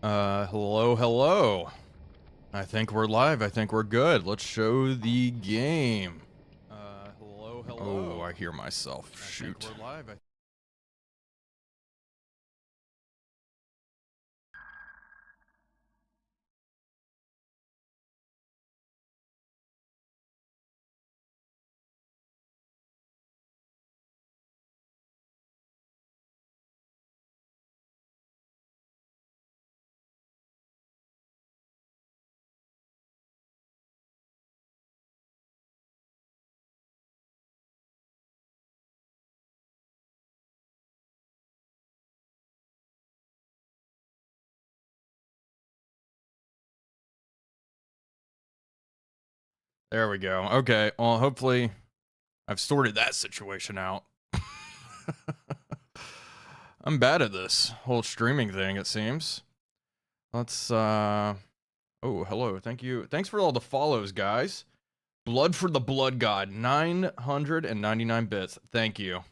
Hello, hello. I think we're live. I think we're good. Let's show the game. Hello, hello. Oh, I hear myself. Shoot. I think we're live. There we go. Okay, well, hopefully I've sorted that situation out. I'm bad at this whole streaming thing, it seems. Let's, oh, hello. Thank you. Thanks for all the follows, guys. Blood for the Blood God, 999 bits. Thank you.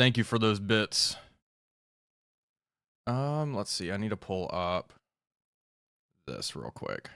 Thank you for those bits. Let's see. I need to pull up this real quick.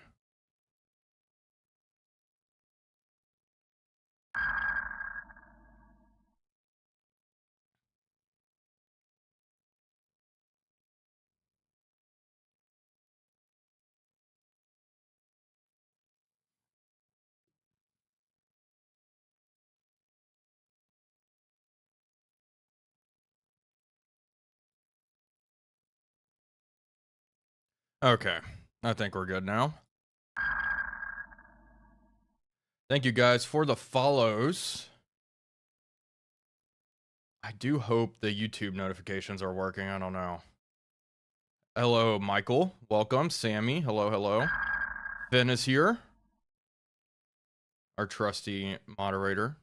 Okay, I think we're good now. Thank you guys for the follows. I do hope the YouTube notifications are working. I don't know. Hello, Michael. Welcome. Sammy. Hello, hello. Finn is here. Our trusty moderator.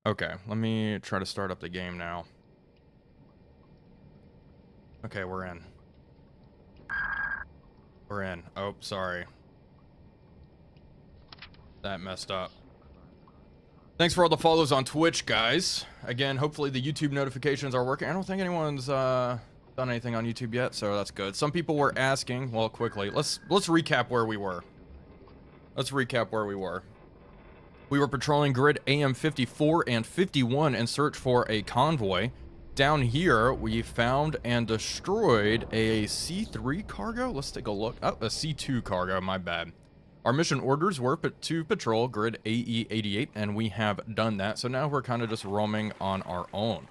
Okay, let me try to start up the game now. Okay, we're in. We're in. Oh, sorry. That messed up. Thanks for all the follows on Twitch, guys. Again, hopefully the YouTube notifications are working. I don't think anyone's done anything on YouTube yet, so that's good. Some people were asking, well, quickly. Let's recap where we were. Let's recap where we were. We were patrolling grid AM 54 and 51 in search for a convoy. Down here, we found and destroyed a C3 cargo. Let's take a look. Oh, a C2 cargo, my bad. Our mission orders were to patrol grid AE88, and we have done that. So now we're kind of just roaming on our own.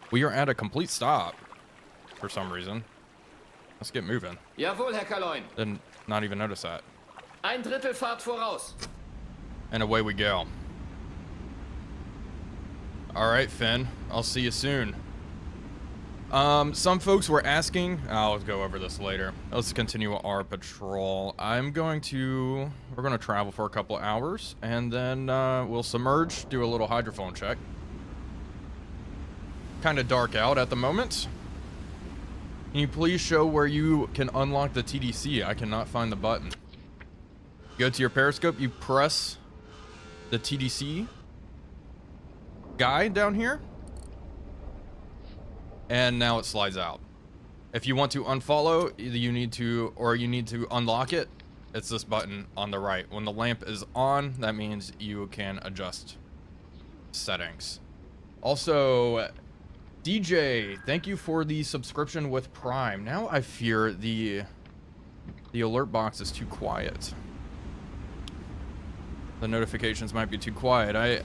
We are at a complete stop for some reason. Let's get moving. Jawohl, Herr Kaloin. Didn't not even notice that. Ein Drittel Fahrt voraus. And away we go. All right, Finn. I'll see you soon. Some folks were asking, I'll go over this later. Let's continue our patrol. We're going to travel for a couple hours, and then we'll submerge, do a little hydrophone check. Kind of dark out at the moment. Can you please show where you can unlock the TDC? I cannot find the button. Go to your periscope, you press the TDC guide down here. And now it slides out. If you want to unfollow, you need to unlock it. It's this button on the right. When the lamp is on, that means you can adjust settings. Also, DJ, thank you for the subscription with Prime. Now I fear the alert box is too quiet. The notifications might be too quiet.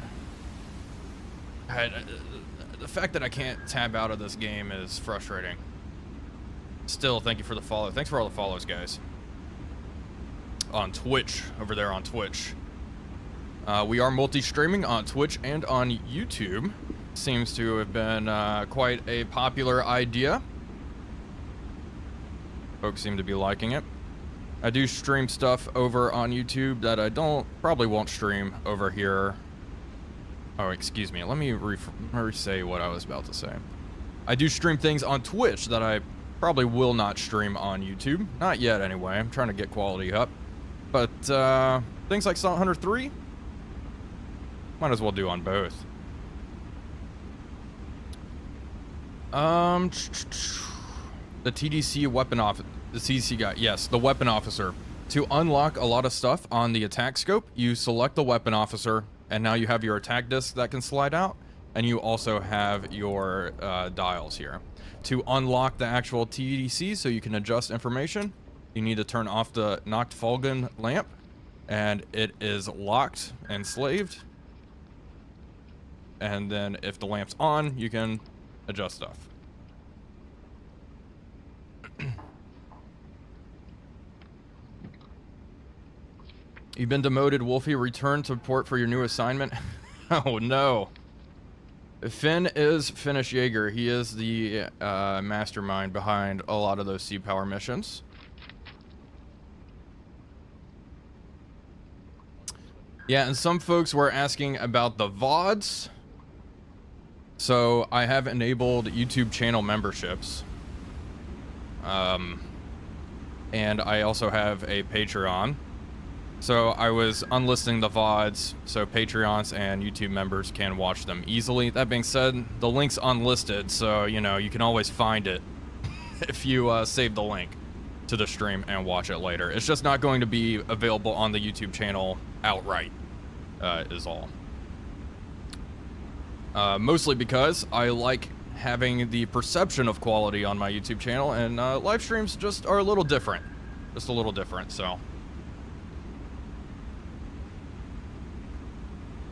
The fact that I can't tab out of this game is frustrating. Still, thank you for the follow. Thanks for all the follows, guys. On Twitch, over there on Twitch. We are multi-streaming on Twitch and on YouTube. Seems to have been quite a popular idea. Folks seem to be liking it. I do stream stuff over on YouTube that I probably won't stream over here. Oh, excuse me. Let me re-say what I was about to say. I do stream things on Twitch that I probably will not stream on YouTube. Not yet, anyway. I'm trying to get quality up. But things like Salt Hunter 3, might as well do on both. The TDC weapon officer, the CDC guy, yes, the weapon officer. To unlock a lot of stuff on the attack scope, you select the weapon officer, and now you have your attack disc that can slide out, and you also have your dials here. To unlock the actual TDC so you can adjust information, you need to turn off the Nachtfolgen lamp, and it is locked and slaved. And then if the lamp's on, you can adjust stuff. You've been demoted, Wolfie. Return to port for your new assignment. Oh no. Finn is Finnish Jaeger. He is the mastermind behind a lot of those sea power missions. Yeah, and some folks were asking about the VODs. So I have enabled YouTube channel memberships. And I also have a Patreon. So I was unlisting the VODs so Patreons and YouTube members can watch them easily. That being said, the link's unlisted, so, you know, you can always find it if you save the link to the stream and watch it later. It's just not going to be available on the YouTube channel outright, is all. Mostly because I like having the perception of quality on my YouTube channel, and live streams just are a little different. Just a little different, so...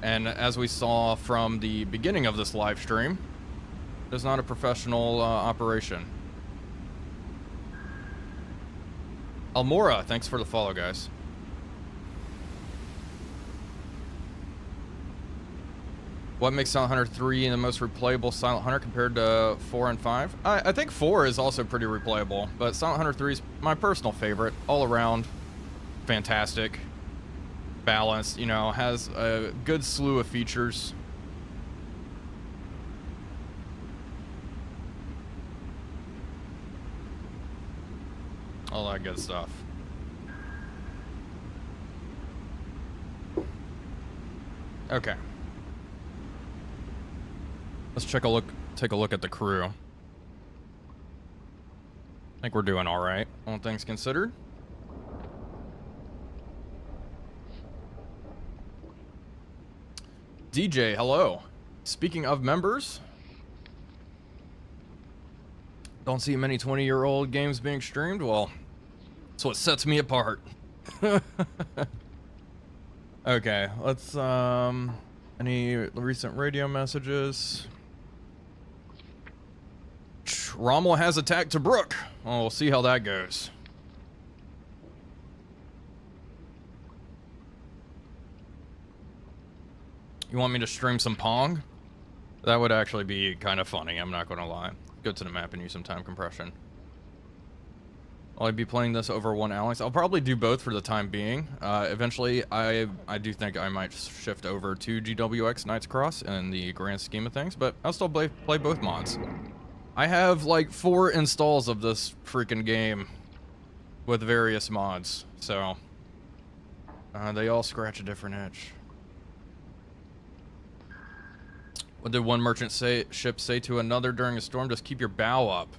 And as we saw from the beginning of this live stream, it's not a professional operation. Almora, thanks for the follow, guys. What makes Silent Hunter 3 the most replayable Silent Hunter compared to 4 and 5? I think 4 is also pretty replayable, but Silent Hunter 3 is my personal favorite. All around, fantastic. Balanced, you know, has a good slew of features. All that good stuff. Okay. Let's take a look at the crew. I think we're doing all right, all things considered. DJ, hello. Speaking of members, don't see many 20-year-old games being streamed. Well, that's what sets me apart. Okay, let's any recent radio messages? Rommel has attacked Tobruk. Well, we'll see how that goes. You want me to stream some Pong? That would actually be kind of funny, I'm not going to lie. Go to the map and use some time compression. Will I be playing this over one Alex? I'll probably do both for the time being. Eventually, I do think I might shift over to GWX Knights Cross in the grand scheme of things, but I'll still play both mods. I have like 4 installs of this freaking game with various mods, so they all scratch a different itch. What did one merchant ship say to another during a storm? Just keep your bow up.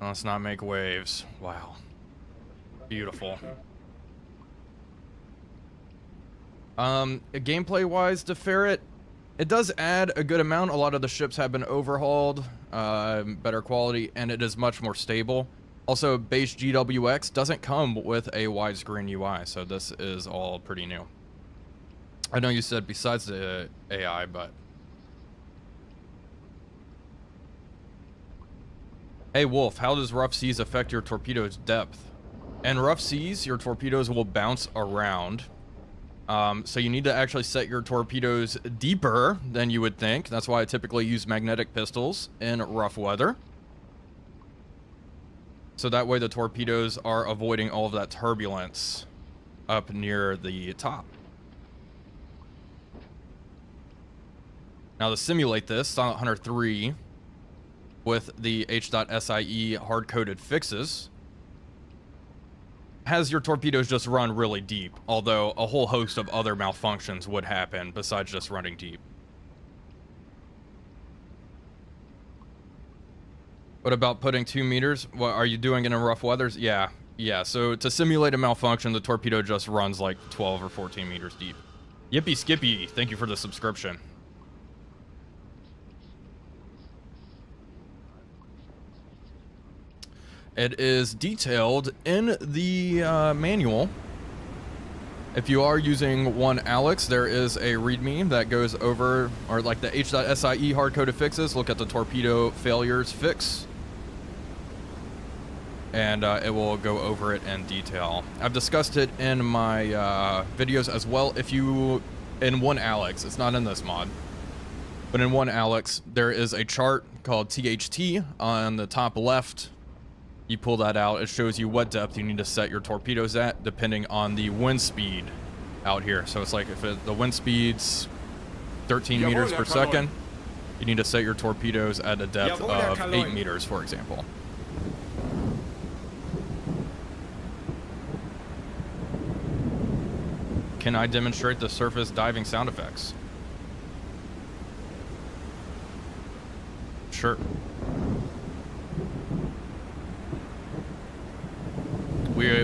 Let's not make waves. Wow. Beautiful. Gameplay-wise, to Ferret, it does add a good amount. A lot of the ships have been overhauled, better quality, and it is much more stable. Also, base GWX doesn't come with a widescreen UI, so this is all pretty new. I know you said besides the AI, but... Hey Wolf, how does rough seas affect your torpedo's depth? In rough seas, your torpedoes will bounce around. So you need to actually set your torpedoes deeper than you would think. That's why I typically use magnetic pistols in rough weather. So that way the torpedoes are avoiding all of that turbulence up near the top. Now to simulate this, Silent Hunter 3... with the H.SIE hard-coded fixes, has your torpedoes just run really deep, although a whole host of other malfunctions would happen besides just running deep. What about putting 2 meters? What are you doing in rough weathers? Yeah. So to simulate a malfunction, the torpedo just runs like 12 or 14 meters deep. Yippee Skippy, thank you for the subscription. It is detailed in the manual. If you are using one Alex, there is a README that goes over, or like the H.SIE hard-coded fixes. Look at the torpedo failures fix, and it will go over it in detail. I've discussed it in my videos as well. If you, in one Alex, it's not in this mod, but in one Alex, there is a chart called THT on the top left. You pull that out, it shows you what depth you need to set your torpedoes at depending on the wind speed out here. So it's like if the wind speed's 13 meters per second, you need to set your torpedoes at a depth of 8 meters, for example. Can I demonstrate the surface diving sound effects? Sure.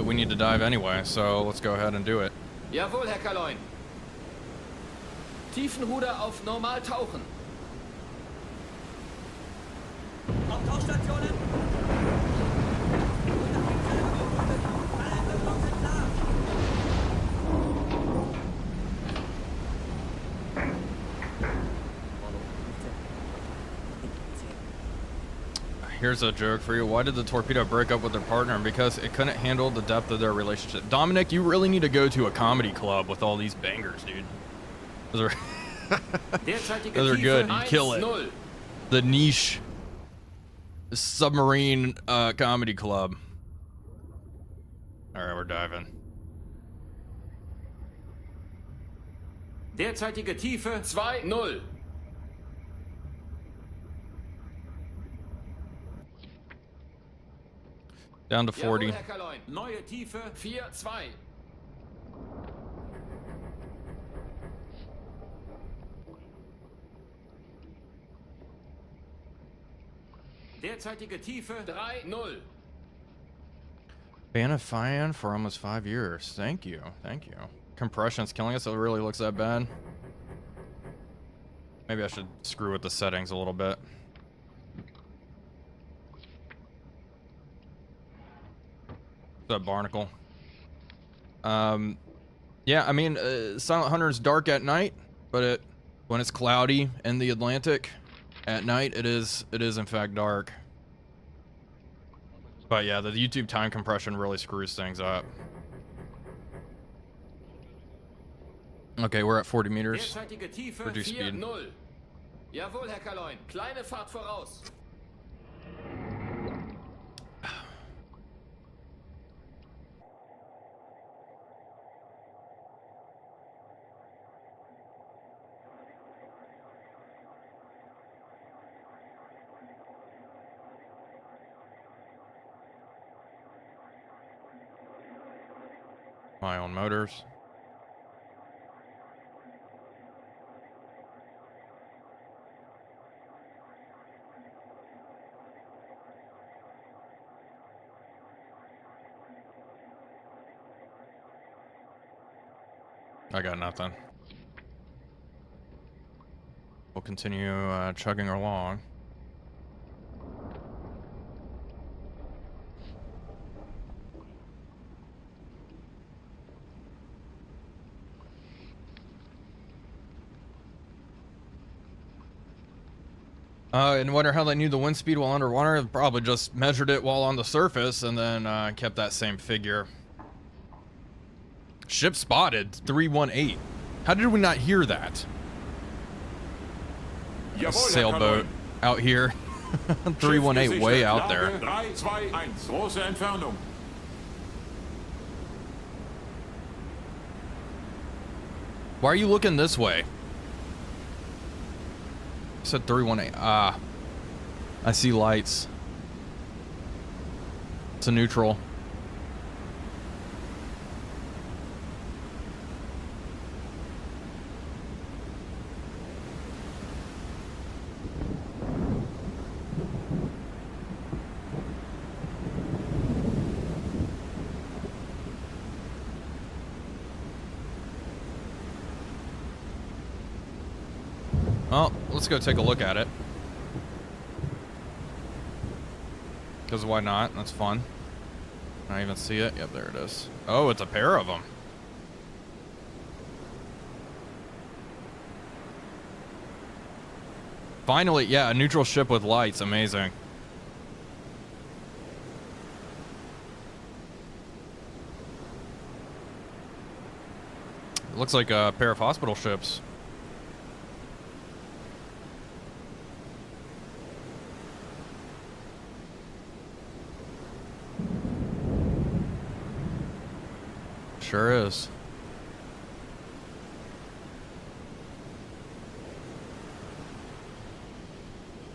We need to dive anyway, so let's go ahead and do it. Jawohl, Herr Kaloin. Tiefenruder auf normal tauchen. Auf Tauchstationen. Here's a joke for you. Why did the torpedo break up with their partner? Because it couldn't handle the depth of their relationship. Dominic, you really need to go to a comedy club with all these bangers, dude. Those are good. You kill it. The niche submarine comedy club. All right, we're diving. Derzeitige Tiefe 2-0. Down to 40. Jawohl, Herr Kaloin. Neue Tiefe 4-2. Derzeitige Tiefe 3-0. Ban a fan for almost 5 years. Thank you. Thank you. Compression's killing us. It really looks that bad. Maybe I should screw with the settings a little bit. What's up, Barnacle? Yeah, I mean, Silent Hunter is dark at night, but when it's cloudy in the Atlantic at night, it is in fact dark. But yeah, the YouTube time compression really screws things up. Okay, we're at 40 meters. Reduce speed. Jawohl, Herr Kaloin. Kleine Fahrt voraus. My own motors. I got nothing. We'll continue chugging along. And wonder how they knew the wind speed while underwater. They probably just measured it while on the surface and then kept that same figure. Ship spotted 318. How did we not hear that? A sailboat out here. 318 way out there. 321, große Entfernung. Why are you looking this way? I said 318. Ah. I see lights. It's a neutral. Well, let's go take a look at it. Because why not? That's fun. Can I even see it? Yep, there it is. Oh, it's a pair of them. Finally, yeah, a neutral ship with lights. Amazing. It looks like a pair of hospital ships. Sure is.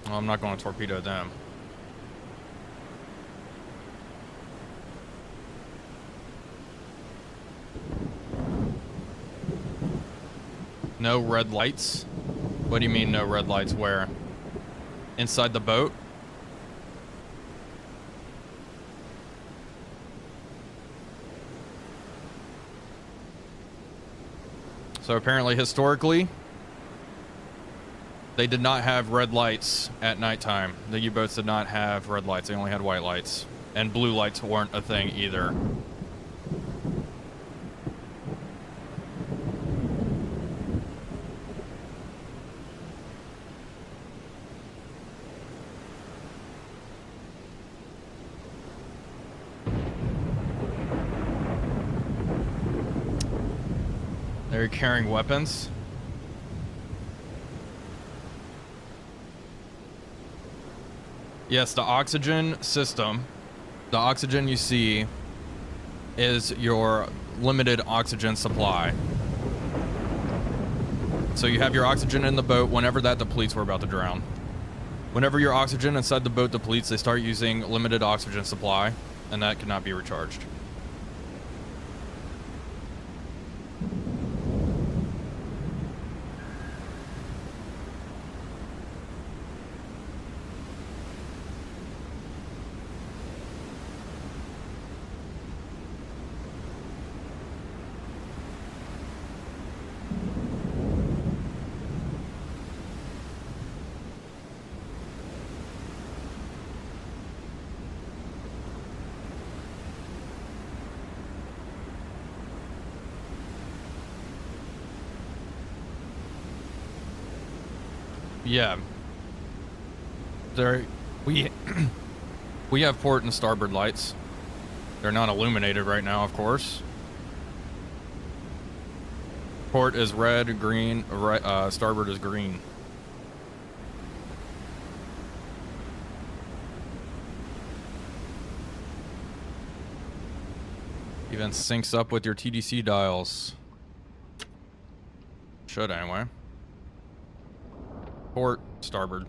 Well, I'm not going to torpedo them. No red lights? What do you mean no red lights? Where? Inside the boat? So apparently, historically, they did not have red lights at nighttime. The U-boats did not have red lights. They only had white lights. And blue lights weren't a thing either. They're carrying weapons. Yes, the oxygen system, the oxygen you see is your limited oxygen supply. So you have your oxygen in the boat. Whenever that depletes, we're about to drown. Whenever your oxygen inside the boat depletes, they start using limited oxygen supply, and that cannot be recharged. Yeah. We have port and starboard lights. They're not illuminated right now, of course. Port is red, green, starboard is green. Even syncs up with your TDC dials. Should anyway. Port, starboard.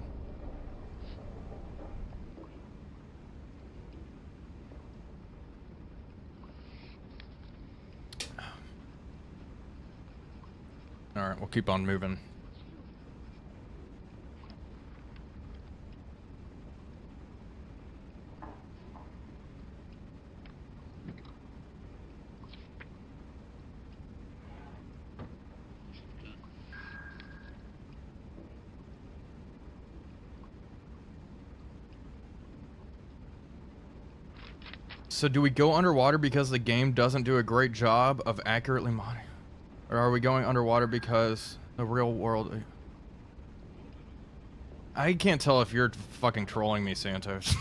All right, we'll keep on moving. So do we go underwater because the game doesn't do a great job of accurately monitoring? Or are we going underwater because the real world... I can't tell if you're fucking trolling me, Santos.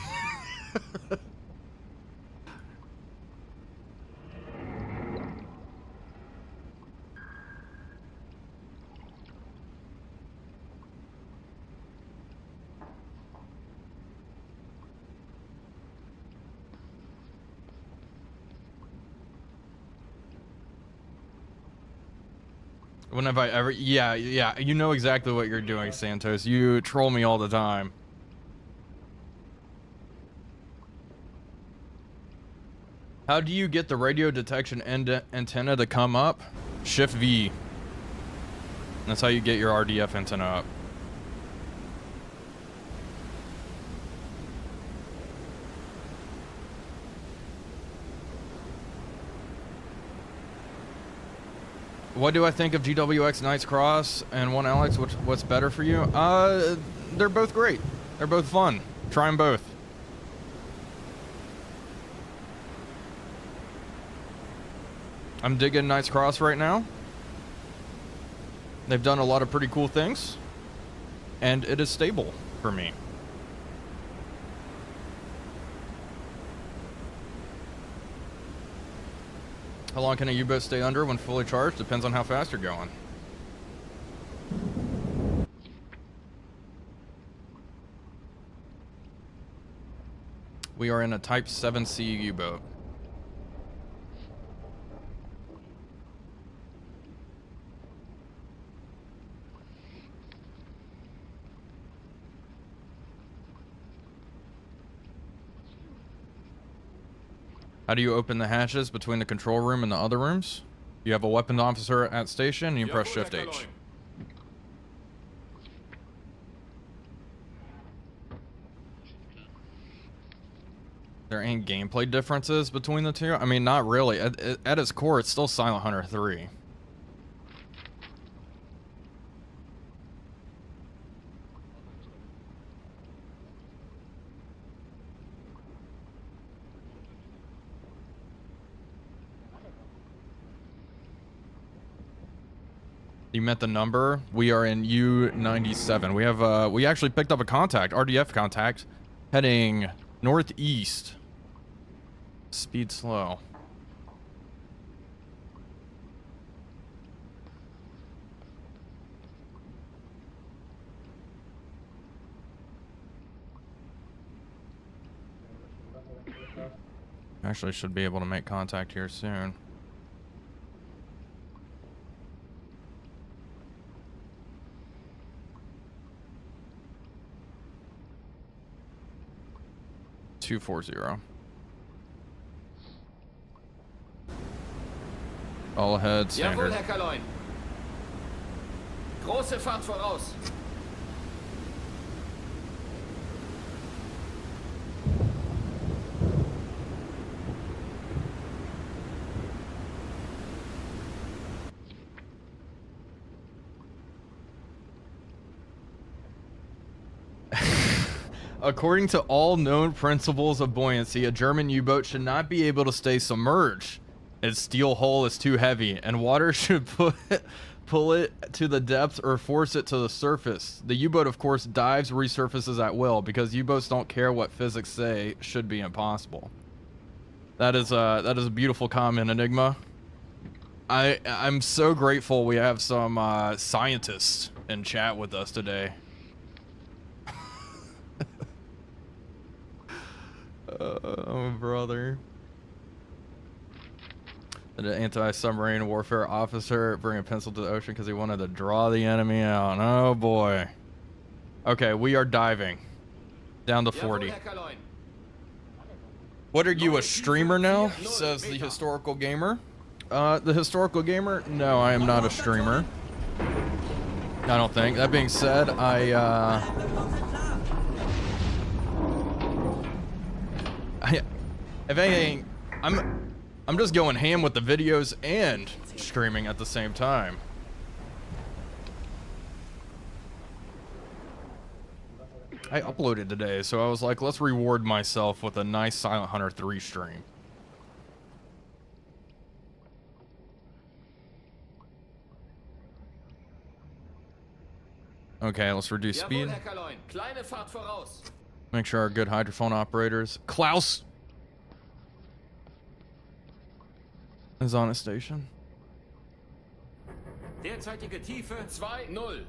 When have I ever... Yeah, you know exactly what you're doing, Santos. You troll me all the time. How do you get the radio detection antenna to come up? Shift V. That's how you get your RDF antenna up. What do I think of GWX Knights Cross and One Alex? What's better for you? They're both great. They're both fun. Try them both. I'm digging Knights Cross right now. They've done a lot of pretty cool things, and it is stable for me. How long can a U-boat stay under when fully charged? Depends on how fast you're going. We are in a Type 7C U-boat. How do you open the hatches between the control room and the other rooms? You have a weapons officer at station, and you press Shift H. There ain't gameplay differences between the two? I mean, not really. At its core, it's still Silent Hunter 3. You met the number. We are in U97. We have we actually picked up a contact, RDF contact, heading northeast. Speed slow. Actually should be able to make contact here soon. .240. All ahead, standard. Jawohl, Herr Kaloin. Große Fahrt voraus. According to all known principles of buoyancy, a German U-boat should not be able to stay submerged. Its steel hull is too heavy, and water should pull it to the depths or force it to the surface. The U-boat, of course, dives, resurfaces at will, because U-boats don't care what physics say should be impossible. That is a beautiful comment, Enigma. I'm so grateful we have some scientists in chat with us today. Oh, brother. The anti-submarine warfare officer bring a pencil to the ocean because he wanted to draw the enemy out. Oh, boy. Okay, we are diving. Down to 40. What are you, a streamer now? Says the historical gamer. The historical gamer? No, I am not a streamer. I don't think. That being said, if anything, I'm just going ham with the videos and streaming at the same time. I uploaded today, so I was like, let's reward myself with a nice Silent Hunter 3 stream. Okay, let's reduce speed. Make sure our good hydrophone operators. Klaus is on a station. Derzeitige Tiefe 2-0.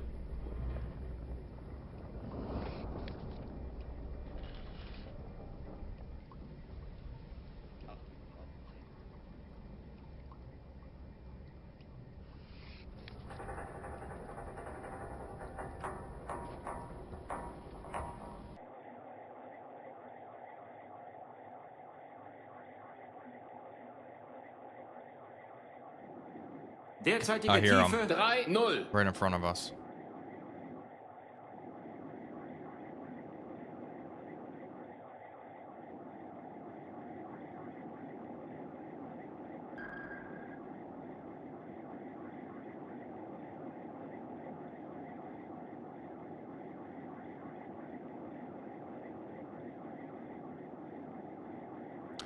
I hear him. 3-0. Right in front of us.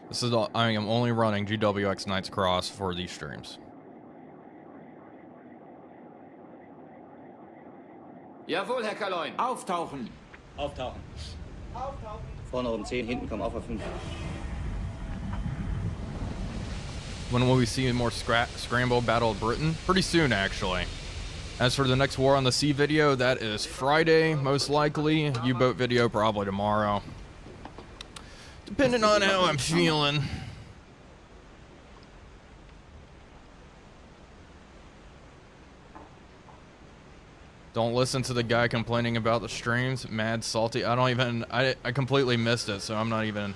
This is all, I am only running GWX Knights Cross for these streams. Jawohl, Herr Kaloin. Auftauchen. Auftauchen. Vorne um 10, hinten komm auf 5. When will we see more Scramble Battle of Britain? Pretty soon, actually. As for the next War on the Sea video, that is Friday, most likely. U-boat video probably tomorrow. Depending on how I'm feeling. Don't listen to the guy complaining about the streams. Mad salty. I completely missed it, so I'm not even...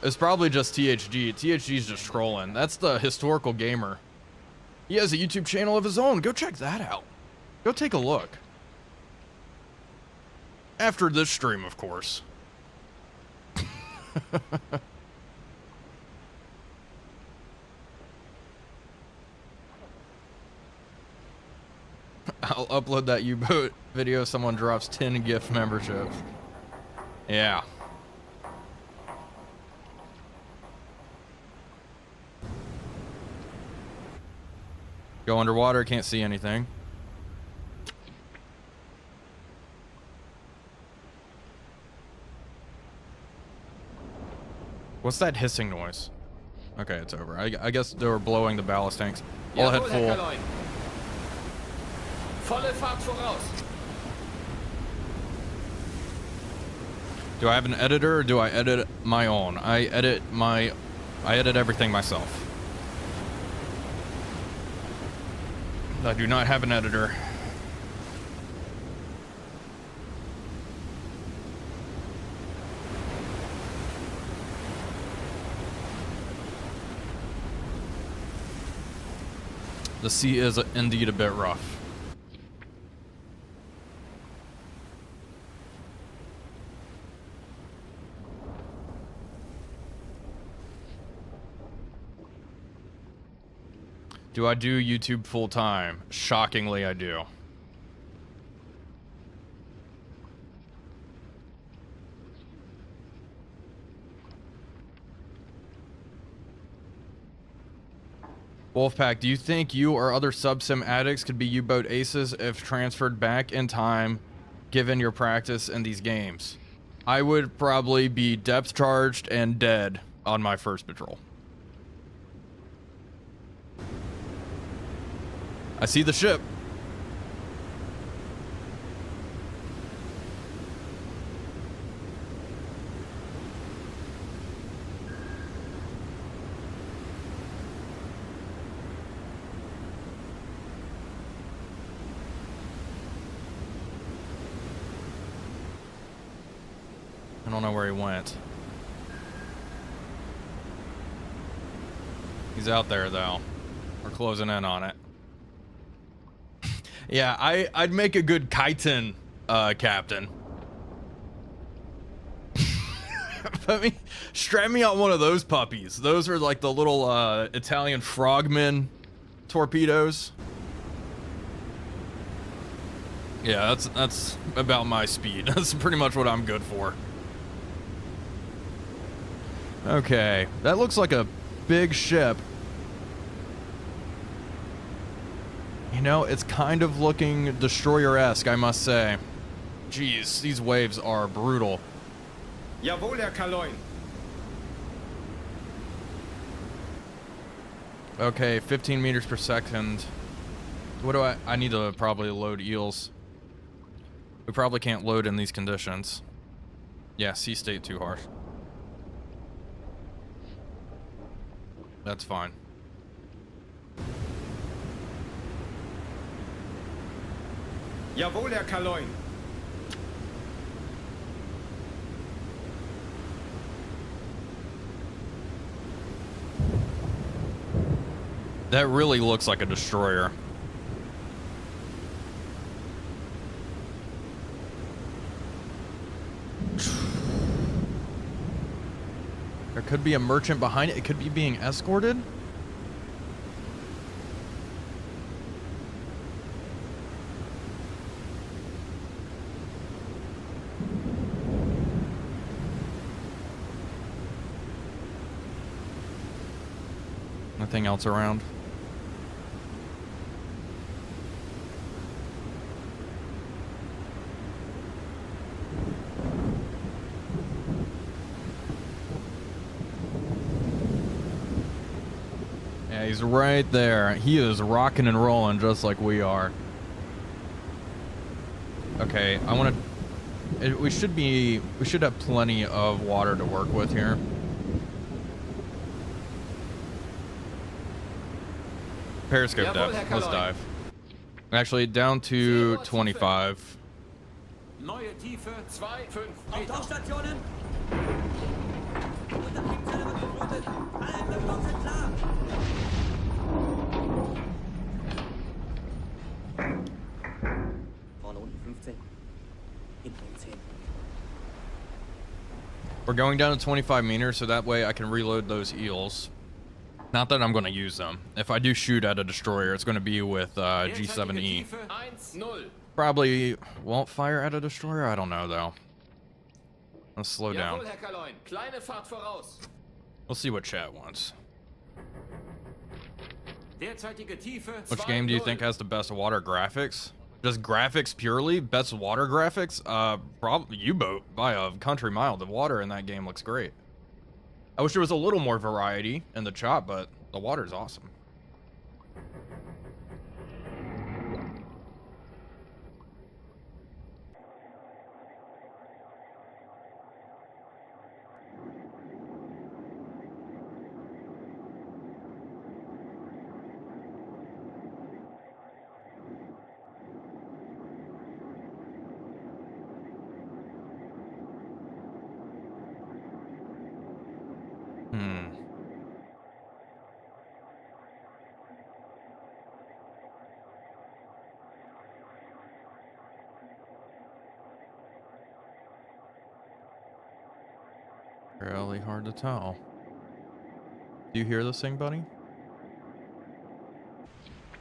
It's probably just THG. THG's just trolling. That's the historical gamer. He has a YouTube channel of his own. Go check that out. Go take a look. After this stream, of course. I'll upload that U-boat video if someone drops 10 gift memberships. Yeah. Go underwater, can't see anything. What's that hissing noise? Okay, it's over. I guess they were blowing the ballast tanks. All ahead Jawohl, Herr full. Kaloin. Volle Fahrt voraus. Do I have an editor or do I edit my own? I edit everything myself. I do not have an editor. The sea is indeed a bit rough. Do I do YouTube full time? Shockingly, I do. Wolfpack, do you think you or other subsim addicts could be U-boat aces if transferred back in time, given your practice in these games? I would probably be depth charged and dead on my first patrol. I see the ship. I don't know where he went. He's out there though. We're closing in on it. Yeah, I'd make a good chitin captain. Put me, strap me on one of those puppies. Those are like the little Italian frogmen torpedoes. Yeah, that's about my speed. That's pretty much what I'm good for. Okay, that looks like a big ship. You know, it's kind of looking destroyer-esque, I must say. Jeez, these waves are brutal. Jawohl, Herr Kaloin. Okay, 15 meters per second. What do I need to probably load eels. We probably can't load in these conditions. Yeah, sea state too harsh. That's fine. Jawohl, Herr Kaloin. That really looks like a destroyer. There could be a merchant behind it. It could be being escorted. anything else around. Yeah, he's right there. He is rocking and rolling just like we are. Okay, I want to... We should have plenty of water to work with here. Periscope depth. Let's dive. Actually, down to 25. Neue Tiefe 2,5 Meter. Tauchstationen! Unterkriegszelle wird geflutet! Alle Entwicklungen sind klar! Vorne unten 15. Hinten 10. We're going down to 25 meters, so that way I can reload those eels. Not that I'm going to use them. If I do shoot at a destroyer, it's going to be with G7E. 1-0. Probably won't fire at a destroyer. I don't know, though. Let's slow down. Jawohl, Herr Kaloin. Kleine Fahrt voraus. We'll see what chat wants. Derzeitige Tiefe Which game do you think has the best water graphics? Just graphics purely? Best water graphics? Probably U-boat by a country mile. The water in that game looks great. I wish there was a little more variety in the chop, but the water's awesome. Really hard to tell. Do you hear this thing, buddy?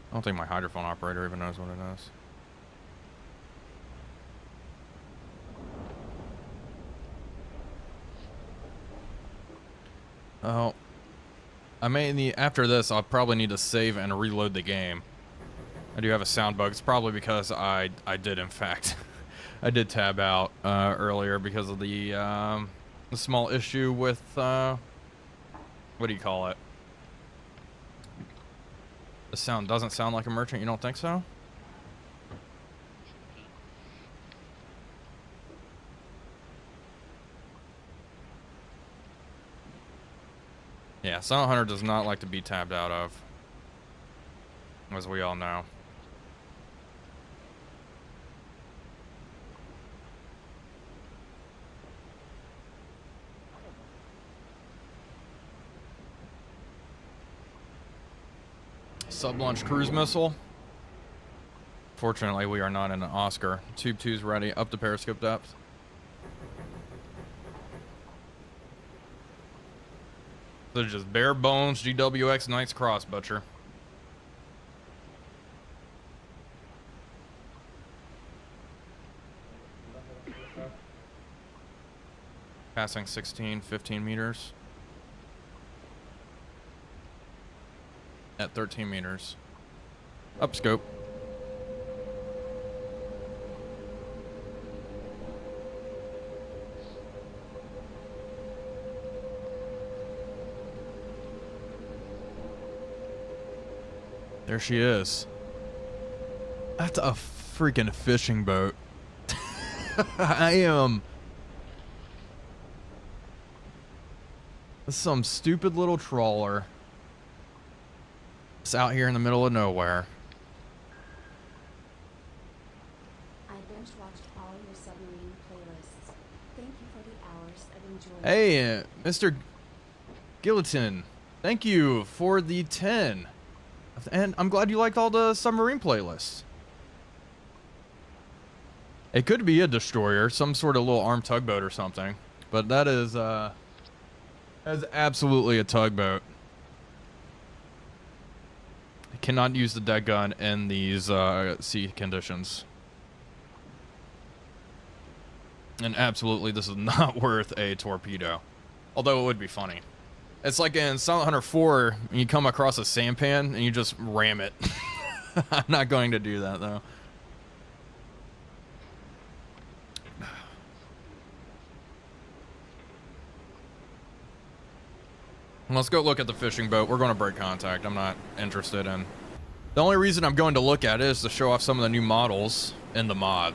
I don't think my hydrophone operator even knows what it is. Oh. I may need, after this, I'll probably need to save and reload the game. I do have a sound bug. It's probably because I did, in fact, I did tab out earlier because of the small issue with, what do you call it? The sound doesn't sound like a merchant, you don't think so? Yeah, Silent Hunter does not like to be tabbed out of, as we all know. Sub-launch cruise missile. Fortunately, we are not in an Oscar. Tube 2's ready. Up to periscope depth. So just bare bones GWX Knight's Cross Butcher. Passing 15 meters. At 13 meters. Up scope. There she is. That's a freaking fishing boat. I am. Some stupid little trawler. It's out here in the middle of nowhere. I binge watched all your submarine playlists. Thank you for the hours of enjoyment. Hey, Mr. Gilliton. Thank you for the 10. And I'm glad you liked all the submarine playlists. It could be a destroyer, some sort of little armed tugboat or something. But that is absolutely a tugboat. I cannot use the deck gun in these sea conditions. And absolutely, this is not worth a torpedo. Although it would be funny. It's like in Silent Hunter 4, you come across a sampan and you just ram it. I'm not going to do that though. Let's go look at the fishing boat. We're going to break contact. I'm not interested in. The only reason I'm going to look at it is to show off some of the new models in the mod.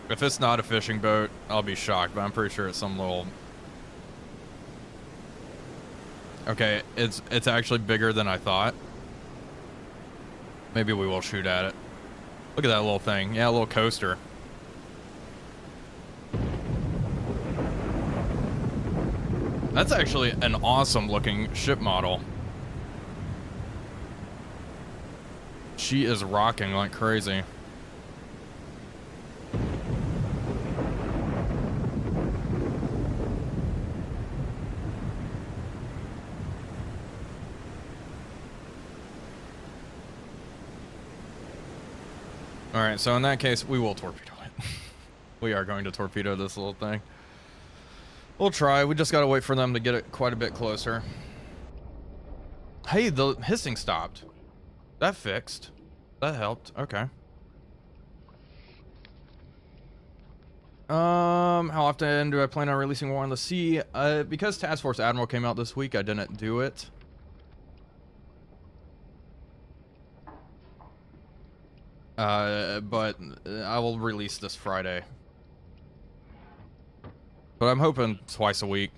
If it's not a fishing boat, I'll be shocked, but I'm pretty sure it's some little... Okay, it's actually bigger than I thought. Maybe we will shoot at it. Look at that little thing. Yeah, a little coaster. That's actually an awesome looking ship model. She is rocking like crazy. All right, so in that case, we will torpedo it. We are going to torpedo this little thing. We'll try. We just got to wait for them to get it quite a bit closer. Hey, the hissing stopped. That fixed. That helped. Okay. How often do I plan on releasing War on the Sea? Because Task Force Admiral came out this week, I didn't do it. But I will release this Friday. But I'm hoping twice a week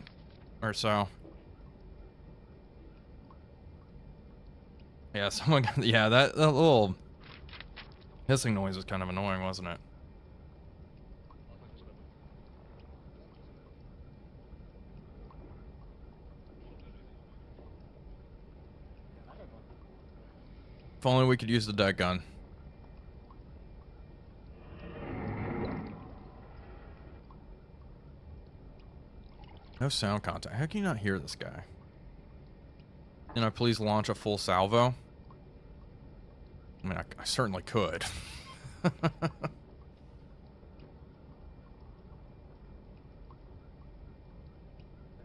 or so. Yeah, someone, yeah, that little hissing noise was kind of annoying, wasn't it? If only we could use the deck gun. No sound contact. How can you not hear this guy? Can I please launch a full salvo? I mean, I certainly could.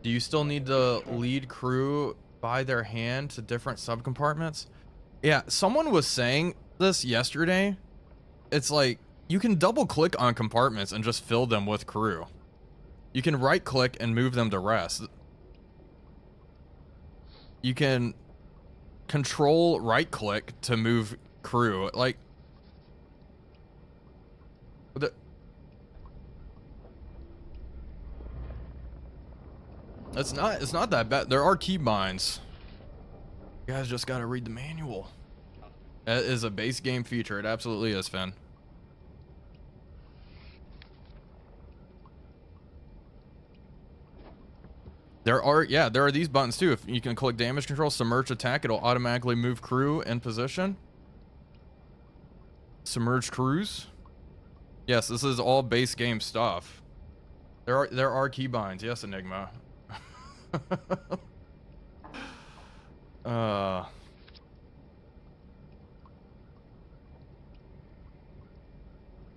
Do you still need to lead crew by their hand to different subcompartments? Yeah, someone was saying this yesterday. It's like, you can double click on compartments and just fill them with crew. You can right click and move them to rest. You can control right click to move crew. Like, it's not that bad. There are keybinds. You guys just gotta read the manual. That is a base game feature. It absolutely is, Finn. There are these buttons too. If you can click damage control, submerge attack, it'll automatically move crew in position. Submerge crews. Yes, this is all base game stuff. There are keybinds. Yes, Enigma. I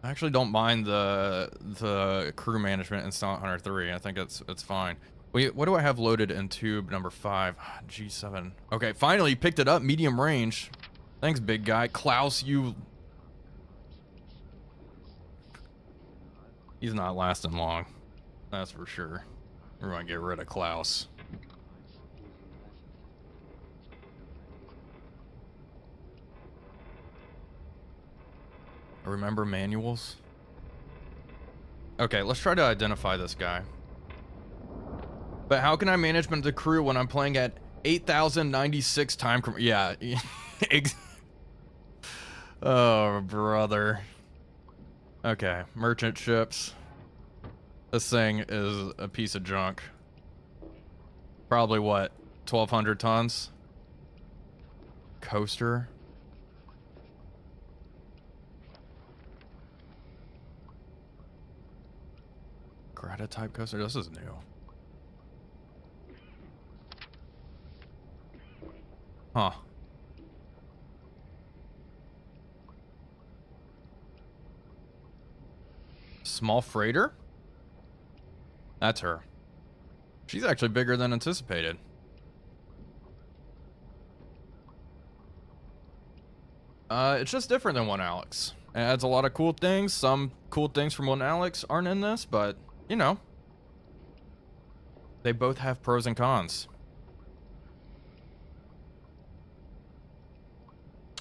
actually don't mind the crew management in Silent Hunter 3. I think it's fine. Wait, what do I have loaded in tube number 5? G7. Okay, finally picked it up. Medium range. Thanks, big guy. Klaus, you... He's not lasting long. That's for sure. We're going to get rid of Klaus. Remember manuals? Okay, let's try to identify this guy. But how can I manage the crew when I'm playing at 8,096 time? Yeah. Oh, brother. Okay, merchant ships. This thing is a piece of junk. Probably what? 1,200 tons? Coaster? Greta type coaster? This is new. Huh. Small freighter? That's her. She's actually bigger than anticipated. It's just different than One Alex. It adds a lot of cool things. Some cool things from One Alex aren't in this, but, you know. They both have pros and cons.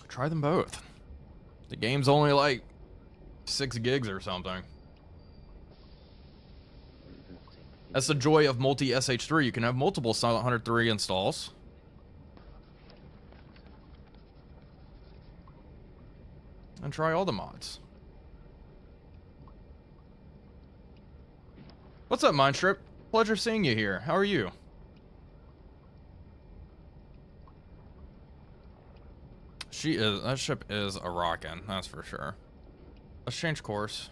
Try them both. The game's only like 6 gigs or something. That's the joy of multi-SH3. You can have multiple Silent Hunter 3 installs. And try all the mods. What's up, Mindstrip? Pleasure seeing you here. How are you? That ship is a rockin', that's for sure. Let's change course.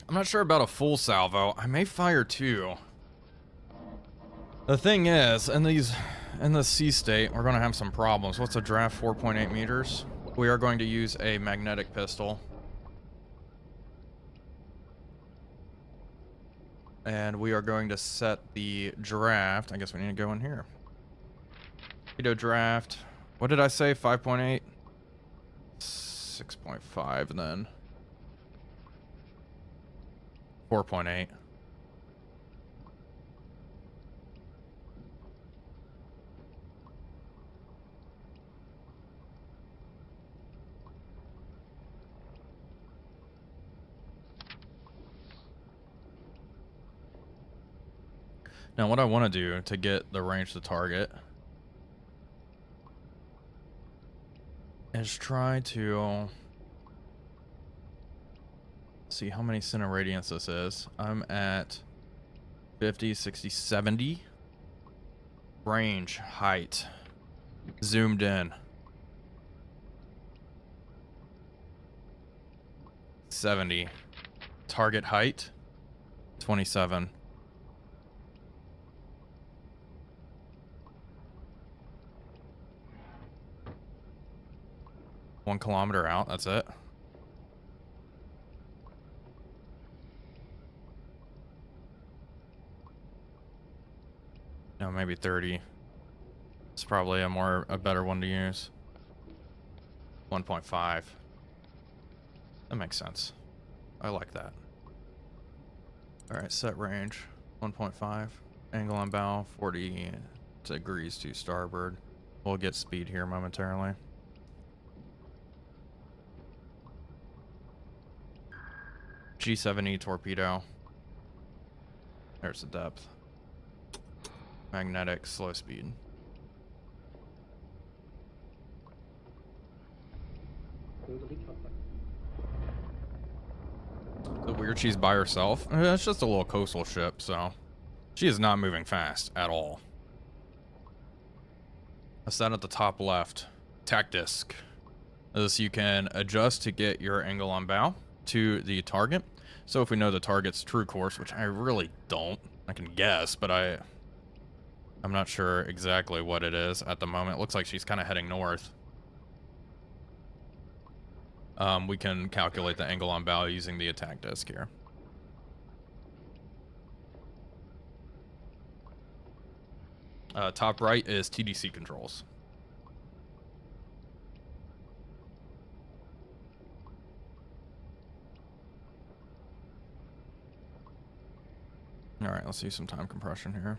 I'm not sure about a full salvo. I may fire 2. The thing is, in the sea state, we're going to have some problems. What's a draft? 4.8 meters. We are going to use a magnetic pistol. And we are going to set the draft. I guess we need to go in here. Torpedo draft. What did I say? 5.8? 6.5 then. 4.8. Now what I want to do to get the range to target is try to see how many center radiance this is. I'm at 50, 60, 70. Range, height, zoomed in. 70. Target height, 27. One kilometer out, that's it. No, maybe 30. It's probably a better one to use. 1.5. That makes sense. I like that. Alright, set range. 1.5. Angle on bow, 40 degrees to starboard. We'll get speed here momentarily. G7E torpedo. There's the depth. Magnetic, slow speed. The weird she's by herself. It's just a little coastal ship, so she is not moving fast at all. That's that at the top left. Tack disc. This you can adjust to get your angle on bow to the target. So if we know the target's true course, which I really don't, I can guess, but I'm not sure exactly what it is at the moment. It looks like she's kind of heading north. We can calculate the angle on bow using the attack disc here. Top right is TDC controls. All right, let's see some time compression here.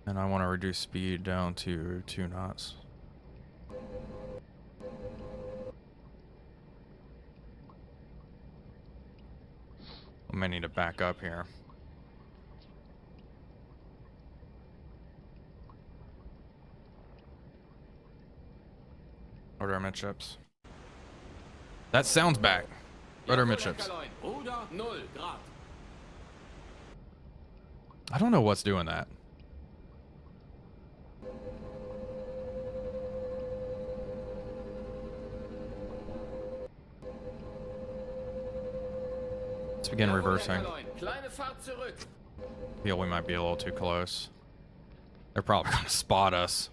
And I want to reduce speed down to 2 knots. I may need to back up here. Order midships. That sounds back. Order midships. I don't know what's doing that. Let's begin Jawohl, reversing. Herr Kaloin. Kleine Fahrt zurück. Feel we might be a little too close. They're probably gonna spot us.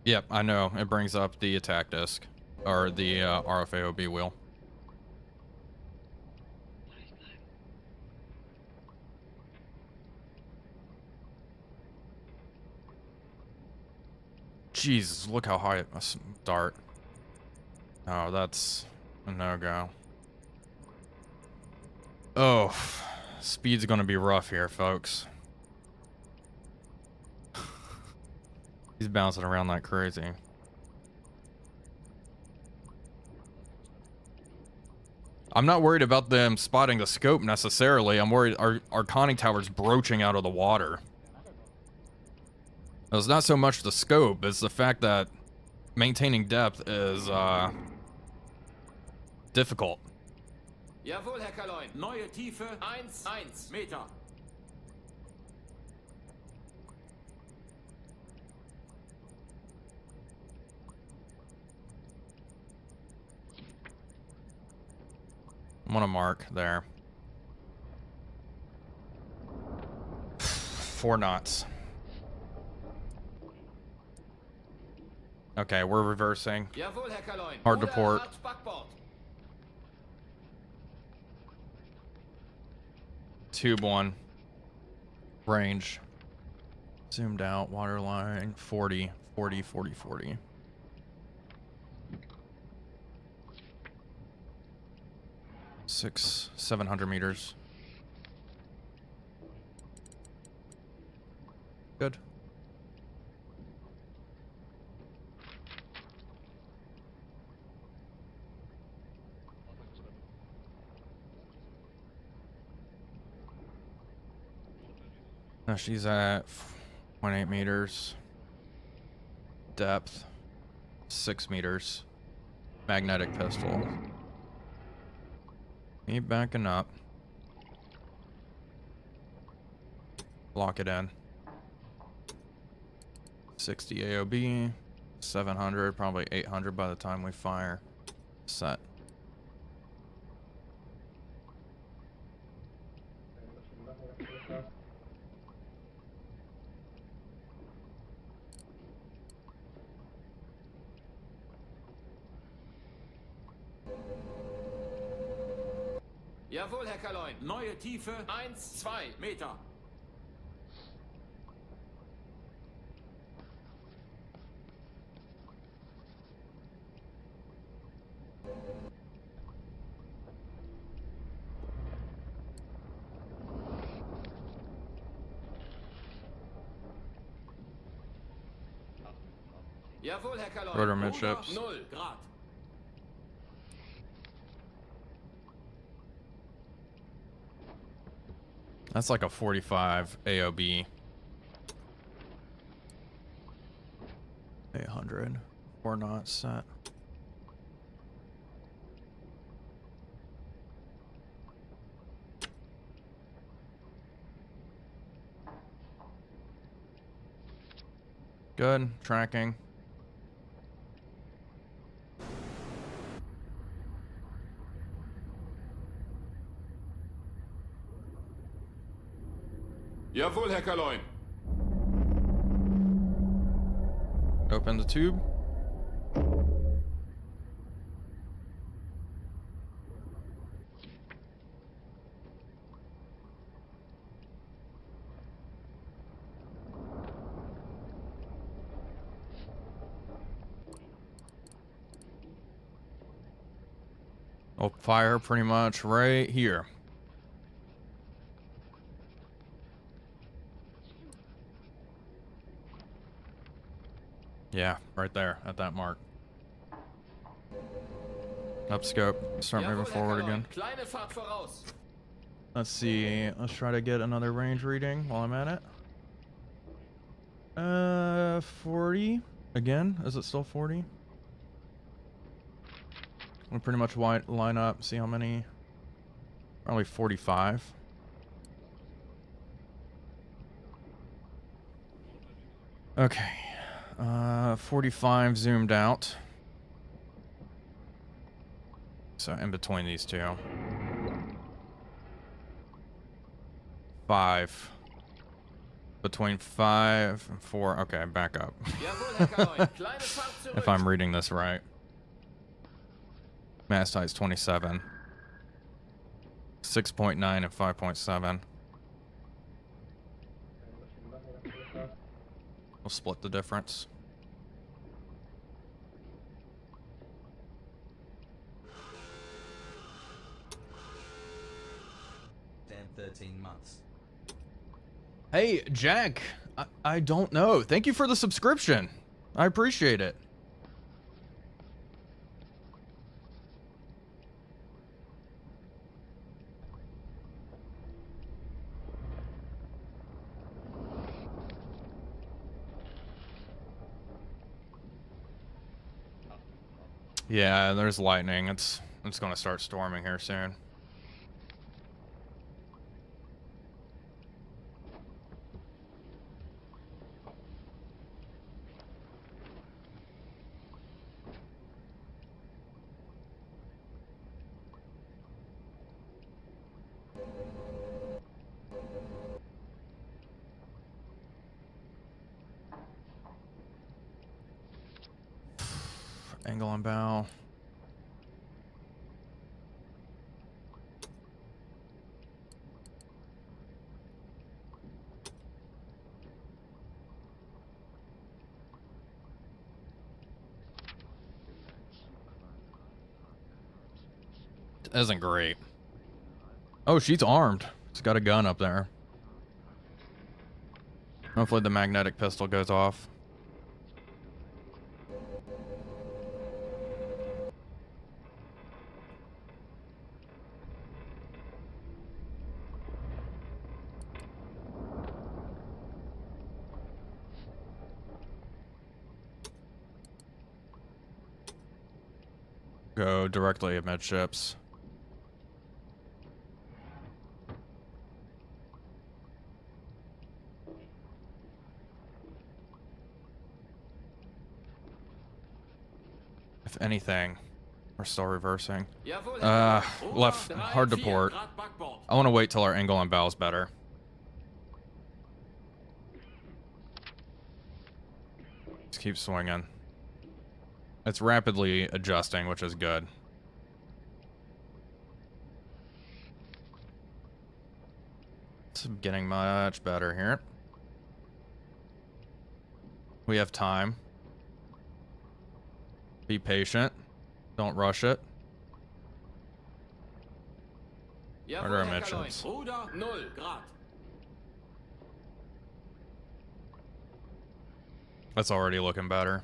Yep, I know. It brings up the attack disc. Or the RFAOB wheel. Jesus, look how high it must dart. Oh, that's a no-go. Oh, speed's gonna be rough here, folks. He's bouncing around like crazy. I'm not worried about them spotting the scope necessarily. I'm worried our conning tower's broaching out of the water. It's not so much the scope, it's the fact that maintaining depth is difficult. Jawohl, Herr Kaloin. Neue Tiefe 1 Meter. I'm gonna mark there. 4 knots. Okay, we're reversing. Jawohl, Herr Kaloin. Hard to Ruder port. hart Backbord. Tube 1. Range. Zoomed out. Water line. 40. 40, 40, 40. Six, 700 meters. Good. Now she's at 0.8 meters. Depth 6 meters. Magnetic pistol. Keep backing up. Lock it in. 60 AOB. 700, probably 800 by the time we fire. Set. Jawohl, Herr Kaloin. Neue Tiefe 1 Meter. Jawohl, Herr Kaloin. Rotor midships. 0 Grad. That's like a 45 AOB. 800. 4 knots set. Good. Tracking. Jawohl, Herr Kaloin. Open the tube. I'll fire pretty much right here. Yeah, right there at that mark. Up scope. Start moving Jawohl, Herr forward Kaloin. again. Kleine Fahrt voraus. Let's see. Let's try to get another range reading while I'm at it. 40 again. Is it still 40? We'll pretty much line up, see how many. Probably 45. Okay. 45 zoomed out. So in between these two. 5. Between 5 and 4. Okay, back up. Jawohl, Herr Kaloin. Kleine Fahrt zurück. If I'm reading this right. Mast height is 27. 6.9 and 5.7. We'll split the difference. 13 months. Hey, Jack. I don't know. Thank you for the subscription. I appreciate it. Yeah, there's lightning. It's going to start storming here soon. Angle on bow. Isn't great. Oh, she's armed. She's got a gun up there. Hopefully the magnetic pistol goes off. Go directly amidships. If anything, we're still reversing. Left, hard to port. I want to wait till our angle on bow is better. Just keep swinging. It's rapidly adjusting, which is good. It's getting much better here. We have time. Be patient. Don't rush it. What are our emissions? Ruder 0 Grad. That's already looking better.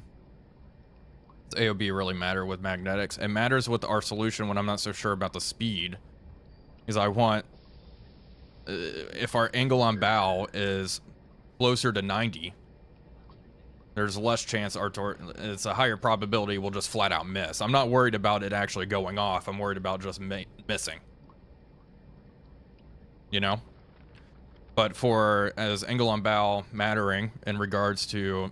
Does AOB really matter with magnetics? It matters with our solution when I'm not so sure about the speed. Because I want... if our angle on bow is closer to 90, there's less chance it's a higher probability we'll just flat out miss. I'm not worried about it actually going off. I'm worried about just missing. You know? But as angle on bow mattering in regards to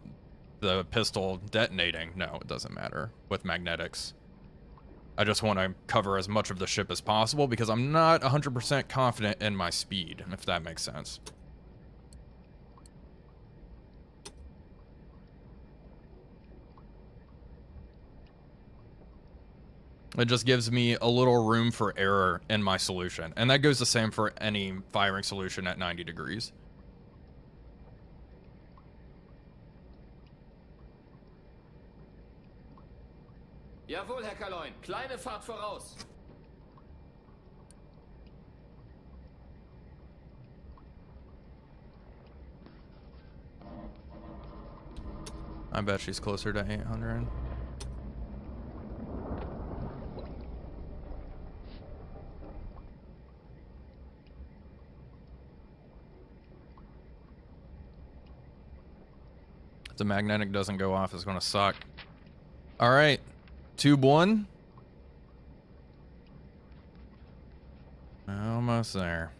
the pistol detonating, no, it doesn't matter with magnetics. I just want to cover as much of the ship as possible because I'm not 100% confident in my speed, if that makes sense. It just gives me a little room for error in my solution. And that goes the same for any firing solution at 90 degrees. Jawohl, Herr Kaloin. Kleine Fahrt voraus. I bet she's closer to 800. If the magnetic doesn't go off, it's going to suck. All right. Tube 1. Almost there.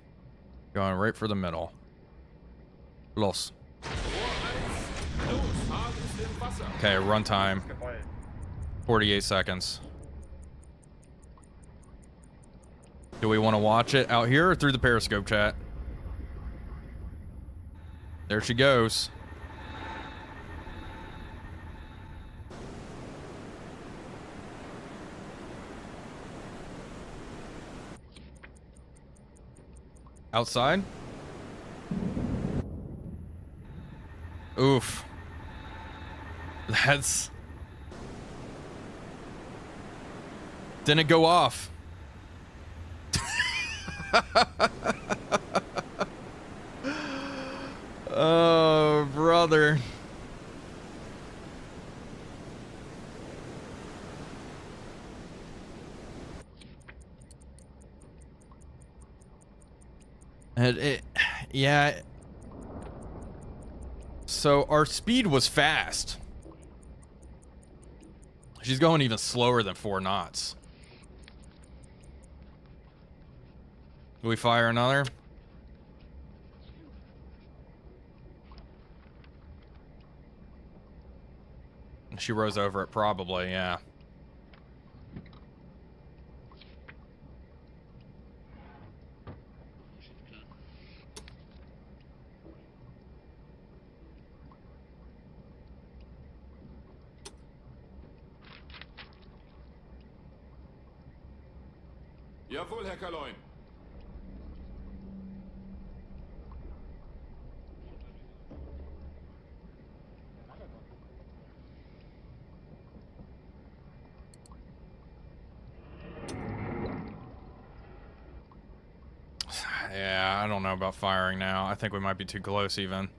Going right for the middle. Los. Okay, runtime. 48 seconds. Do we want to watch it out here or through the Periscope chat? There she goes. Outside? Oof. That's... Didn't go off. Oh, brother. Yeah. So our speed was fast. She's going even slower than 4 knots. Do we fire another? She rose over it, probably, yeah. Jawohl, Herr Kaloin. Yeah, I don't know about firing now. I think we might be too close even.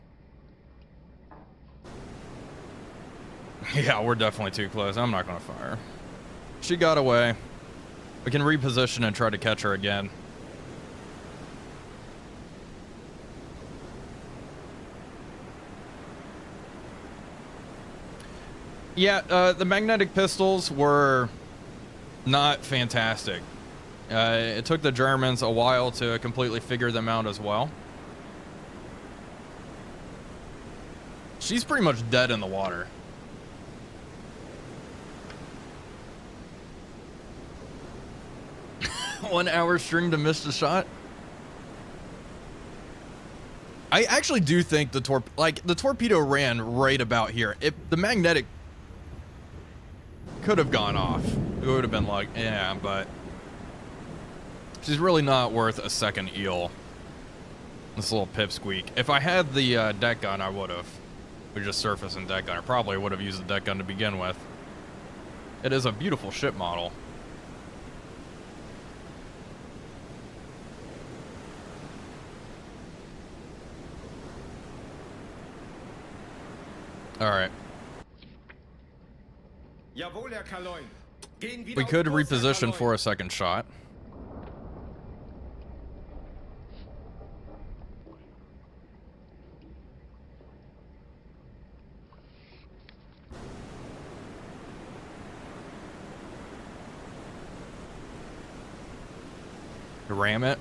Yeah, we're definitely too close. I'm not going to fire. She got away. We can reposition and try to catch her again. Yeah, the magnetic pistols were not fantastic. It took the Germans a while to completely figure them out as well. She's pretty much dead in the water. One hour string to miss the shot. I actually do think the torpedo ran right about here. If the magnetic could have gone off, it would have been like, yeah, but she's really not worth a second eel. This little pipsqueak. If I had the deck gun, I would have. We just surface and deck gun. I probably would have used the deck gun to begin with. It is a beautiful ship model. All right. We could reposition for a second shot. Ram it.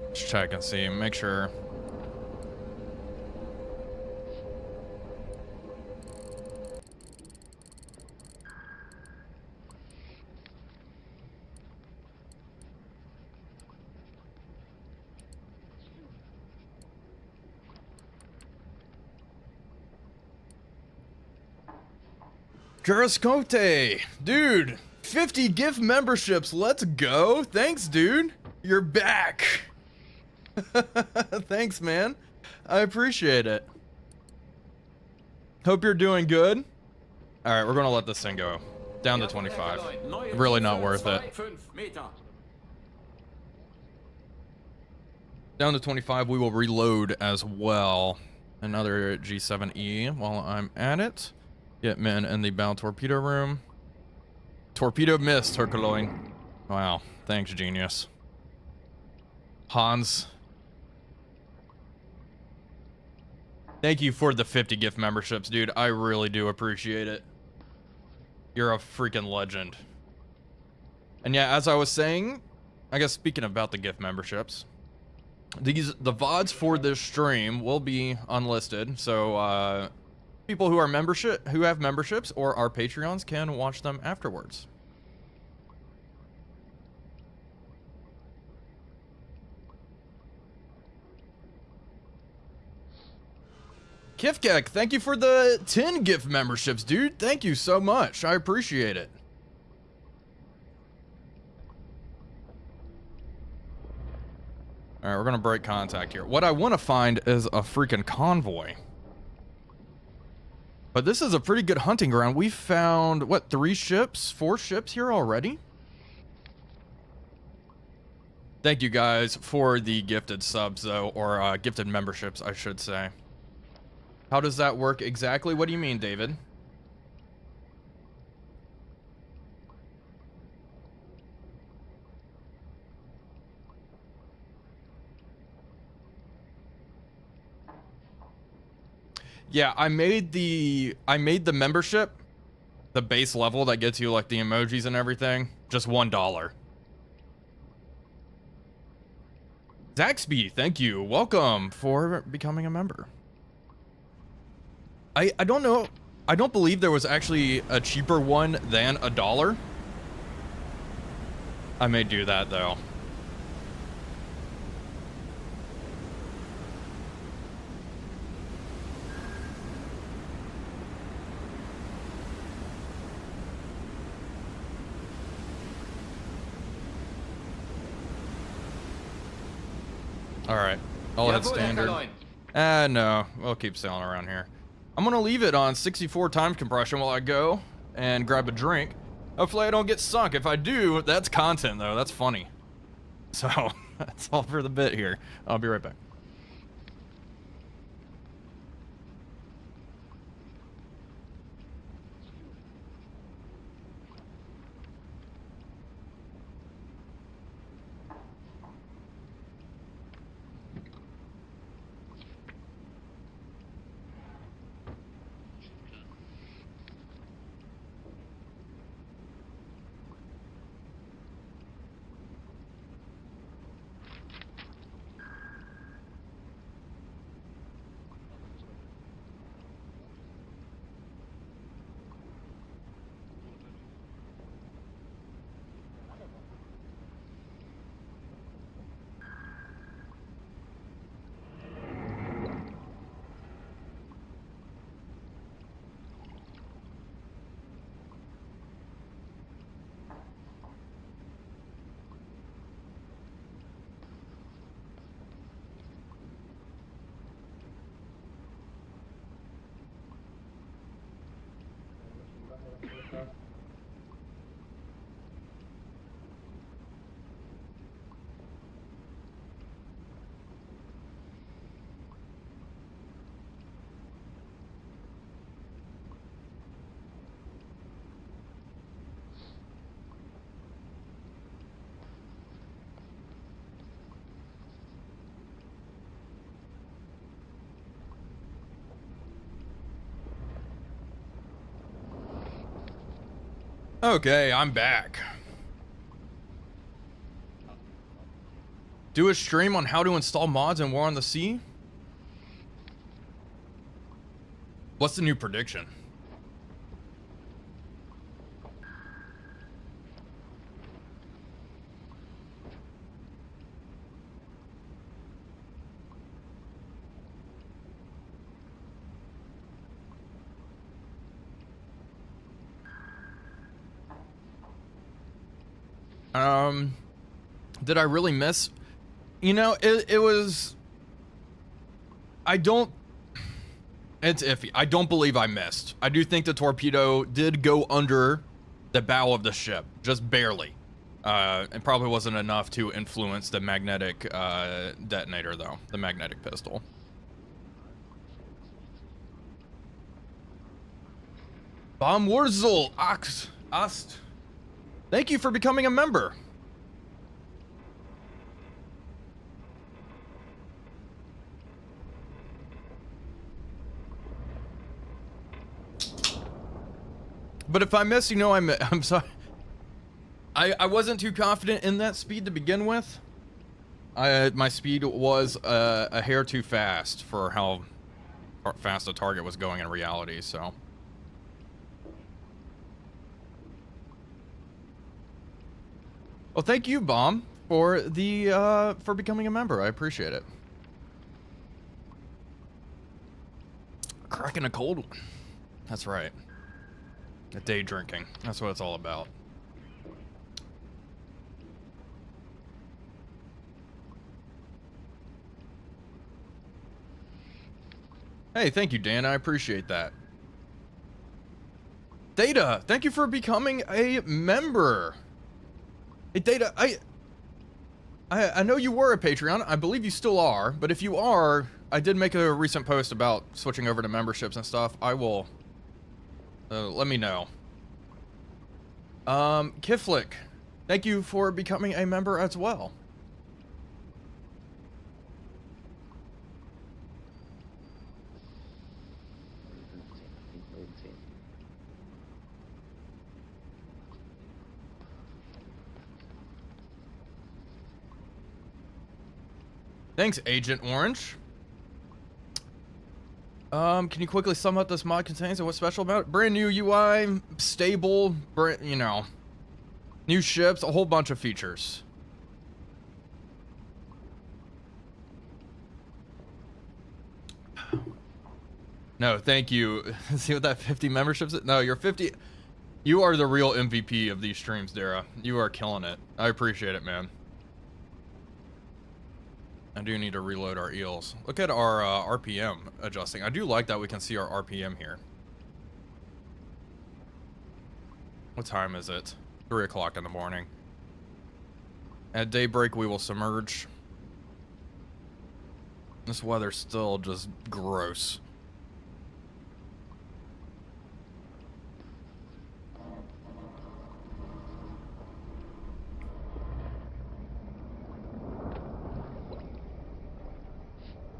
Let's check and see. Make sure. Girascote, dude, 50 gift memberships. Let's go. Thanks, dude. You're back. Thanks, man. I appreciate it. Hope you're doing good. All right, we're going to let this thing go. Down to 25. Really not worth it. Down to 25, we will reload as well. Another G7E while I'm at it. Get men in the bow torpedo room. Torpedo missed, Herculoin. Wow, thanks, genius. Hans. Thank you for the 50 gift memberships, dude. I really do appreciate it. You're a freaking legend. And yeah, as I was saying, I guess speaking about the gift memberships, the VODs for this stream will be unlisted, so people who have memberships or are Patreons can watch them afterwards. Kifkek, thank you for the 10 gift memberships, dude. Thank you so much. I appreciate it. All right, we're gonna break contact here. What I want to find is a freaking convoy. But this is a pretty good hunting ground. We found, what, 4 ships here already? Thank you guys for the gifted subs, though, or gifted memberships, I should say. How does that work exactly? What do you mean, David? Yeah, I made the membership, the base level that gets you like the emojis and everything, just $1. Zaxby, thank you. Welcome for becoming a member. I don't know. I don't believe there was actually a cheaper one than $1. I may do that though. All right, I'll hit standard. No, we'll keep sailing around here. I'm gonna leave it on 64 times compression while I go and grab a drink. Hopefully I don't get sunk. If I do, that's content though. That's funny. So that's all for the bit here. I'll be right back. Okay, I'm back. Do a stream on how to install mods in War on the Sea? What's the new prediction? Did I really miss? You know, it was... It's iffy. I don't believe I missed. I do think the torpedo did go under the bow of the ship, just barely. It probably wasn't enough to influence the magnetic detonator, though. The magnetic pistol. Bomwurzel Ast. Thank you for becoming a member. But if I miss, you know, I'm sorry. I wasn't too confident in that speed to begin with. My speed was a hair too fast for how fast the target was going in reality, so. Well, thank you, Bomb, for the for becoming a member. I appreciate it. Cracking a cold one. That's right. A day drinking. That's what it's all about. Hey, thank you, Dan. I appreciate that. Data, thank you for becoming a member. Hey, Data, I know you were a Patreon. I believe you still are. But if you are, I did make a recent post about switching over to memberships and stuff. I will... let me know. Kiflick, thank you for becoming a member as well. Thanks, Agent Orange. Can you quickly sum up this mod contains and what's special about it? Brand new UI, stable, you know, new ships, a whole bunch of features. No, thank you. See what that 50 memberships is? No, you're 50. You are the real MVP of these streams, Dara. You are killing it. I appreciate it, man. I do need to reload our eels. Look at our RPM adjusting. I do like that we can see our RPM here. What time is it? 3 o'clock in the morning. At daybreak, we will submerge. This weather's still just gross.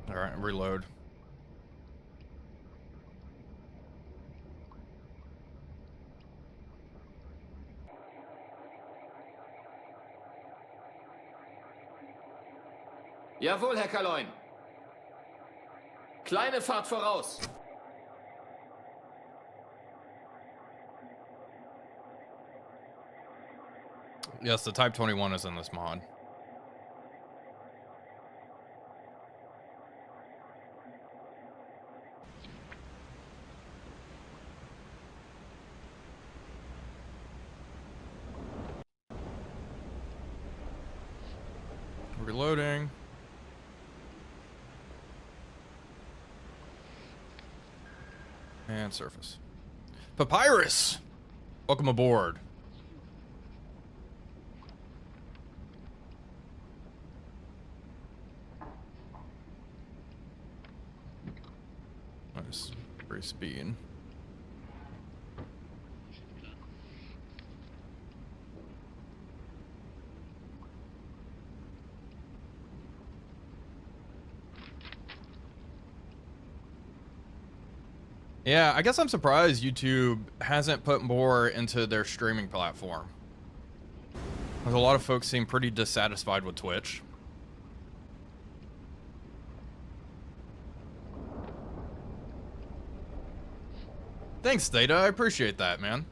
All right, reload. Jawohl, Herr Kaloin. Kleine Fahrt voraus. Yes, the Type 21 is in this mod. Reloading. And surface. Papyrus! Welcome aboard. Nice. Free speed. Yeah, I guess I'm surprised YouTube hasn't put more into their streaming platform. Because a lot of folks seem pretty dissatisfied with Twitch. Thanks, Theta. I appreciate that, man.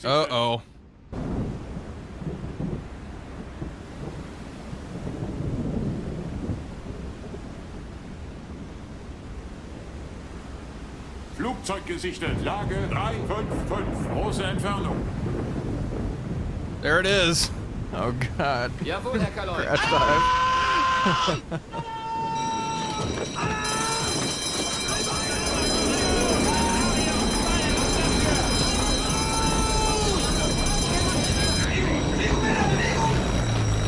Uh-oh. Flugzeug gesichtet. Lage 355. Große Entfernung. There it is. Oh, God. Jawohl, Herr Kaloin. Crash dive.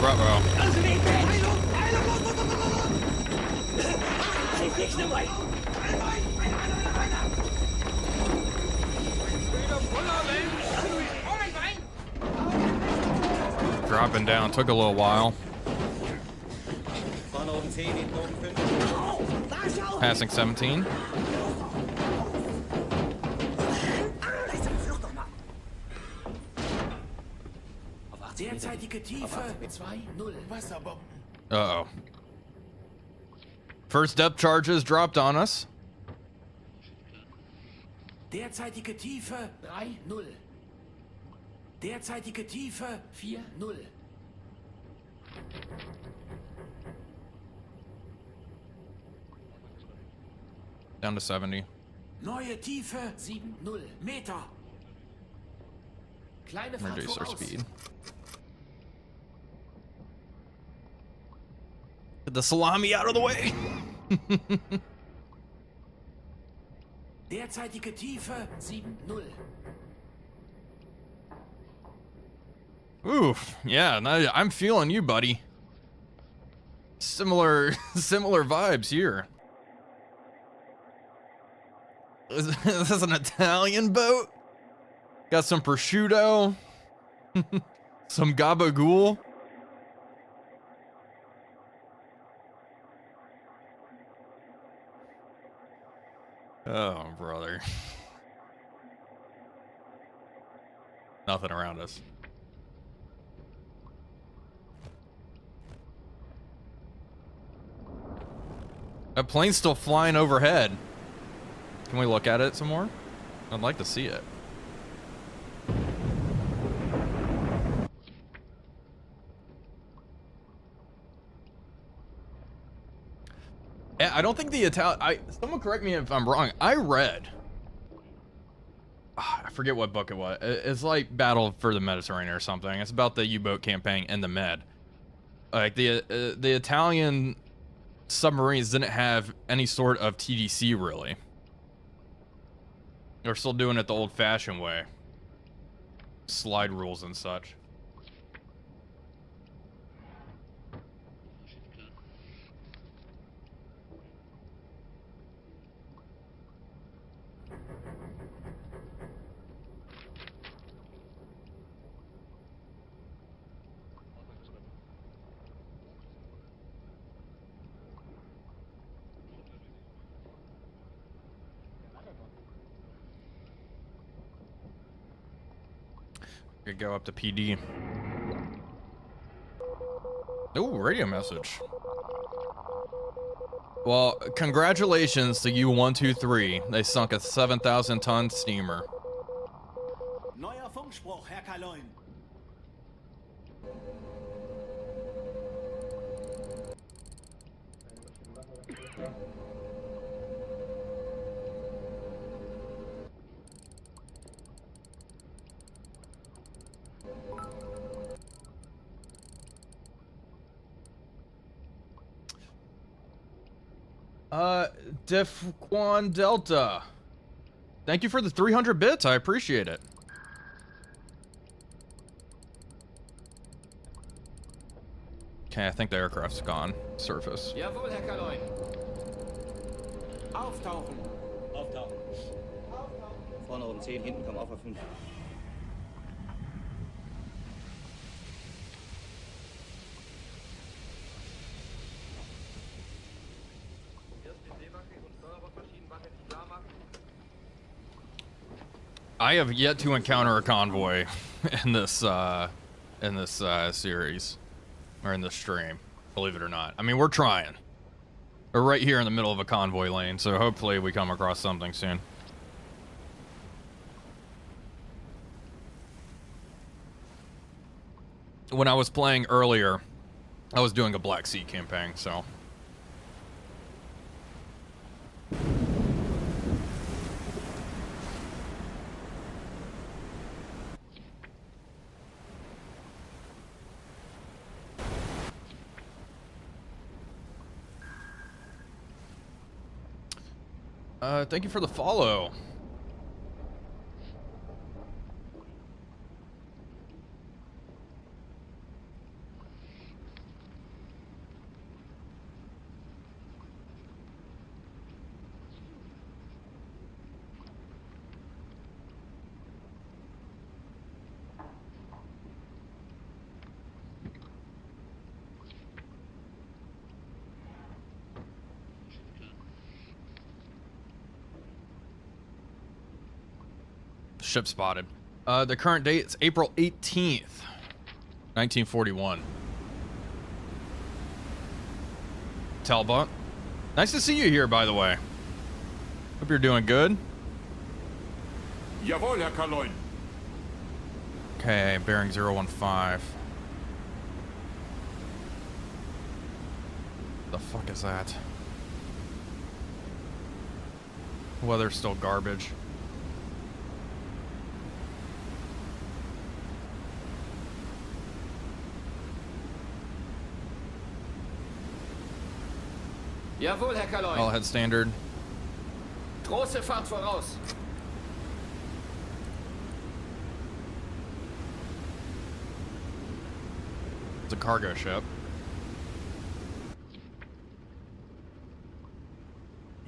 Bravo. Dropping down took a little while. Vorne oben 10, hinten oben 5. Passing 17. Derzeitige Tiefe 2-0. Wasserbomben. Uh-oh. First depth charges dropped on us. Derzeitige Tiefe 3-0. Derzeitige Tiefe 4-0. Down to 70. Neue Tiefe 7-0 Meter. Kleine Fahrt Reduce our voraus. speed. Get the salami out of the way. Derzeitige Tiefe 7-0. Oof. Yeah, I'm feeling you, buddy. Similar vibes here. Is this an Italian boat? Got some prosciutto. Some gabagool. Oh, brother. Nothing around us. That plane's still flying overhead. Can we look at it some more? I'd like to see it. I don't think the Italian... Someone correct me if I'm wrong. I read... I forget what book it was. It's like Battle for the Mediterranean or something. It's about the U-boat campaign in the Med. Like, the Italian submarines didn't have any sort of TDC, really. They're still doing it the old-fashioned way. Slide rules and such. Could go up to PD. Oh, radio message. Well, congratulations to you 123. They sunk a 7,000-ton steamer. Neuer Funkspruch, Herr Kaloin. Defquan Delta. Thank you for the 300 bits. I appreciate it. Okay, I think the aircraft's gone. Surface. Jawohl, Herr Kaloin. Auftauchen. Auftauchen. Vorne um 10, hinten komm auf 5. I have yet to encounter a convoy in this series or in this stream, believe it or not. I mean, we're trying. We're right here in the middle of a convoy lane, so hopefully we come across something soon. When I was playing earlier, I was doing a Black Sea campaign, so... Thank you for the follow. ship spotted. The current date is April 18th, 1941. Talbot, nice to see you here, by the way. Hope you're doing good. Jawohl, Herr Kaloin. Okay, bearing 015. The fuck is that? Weather's still garbage. Jawohl, Herr Kaloin. All head standard. Große Fahrt voraus. It's a cargo ship.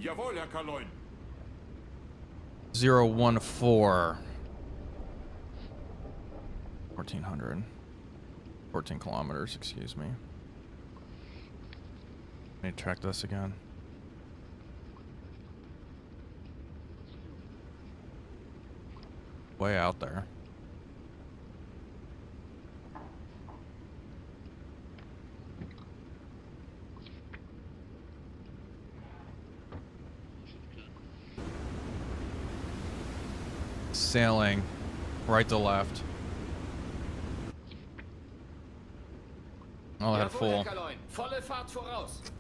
Jawohl, Herr Kaloin. 014. 1400. 14 kilometers, excuse me. Let me check this again. Way out there. Sailing right to left. I'll head Jawohl, full. Herr Kaloin. Volle Fahrt voraus.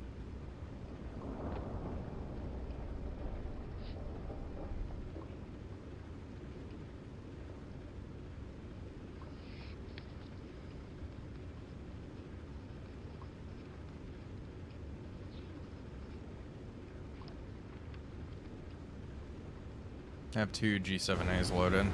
I have 2 G7As loaded.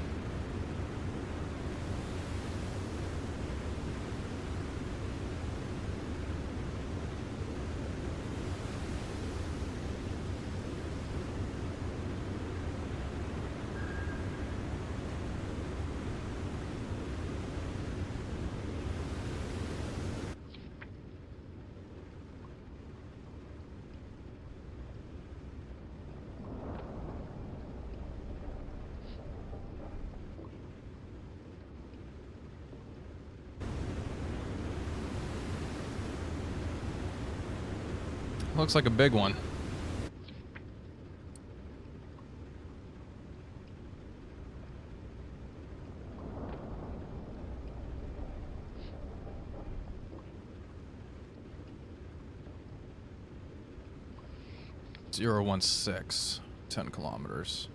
Looks like a big one. Zero 016, 10 kilometers.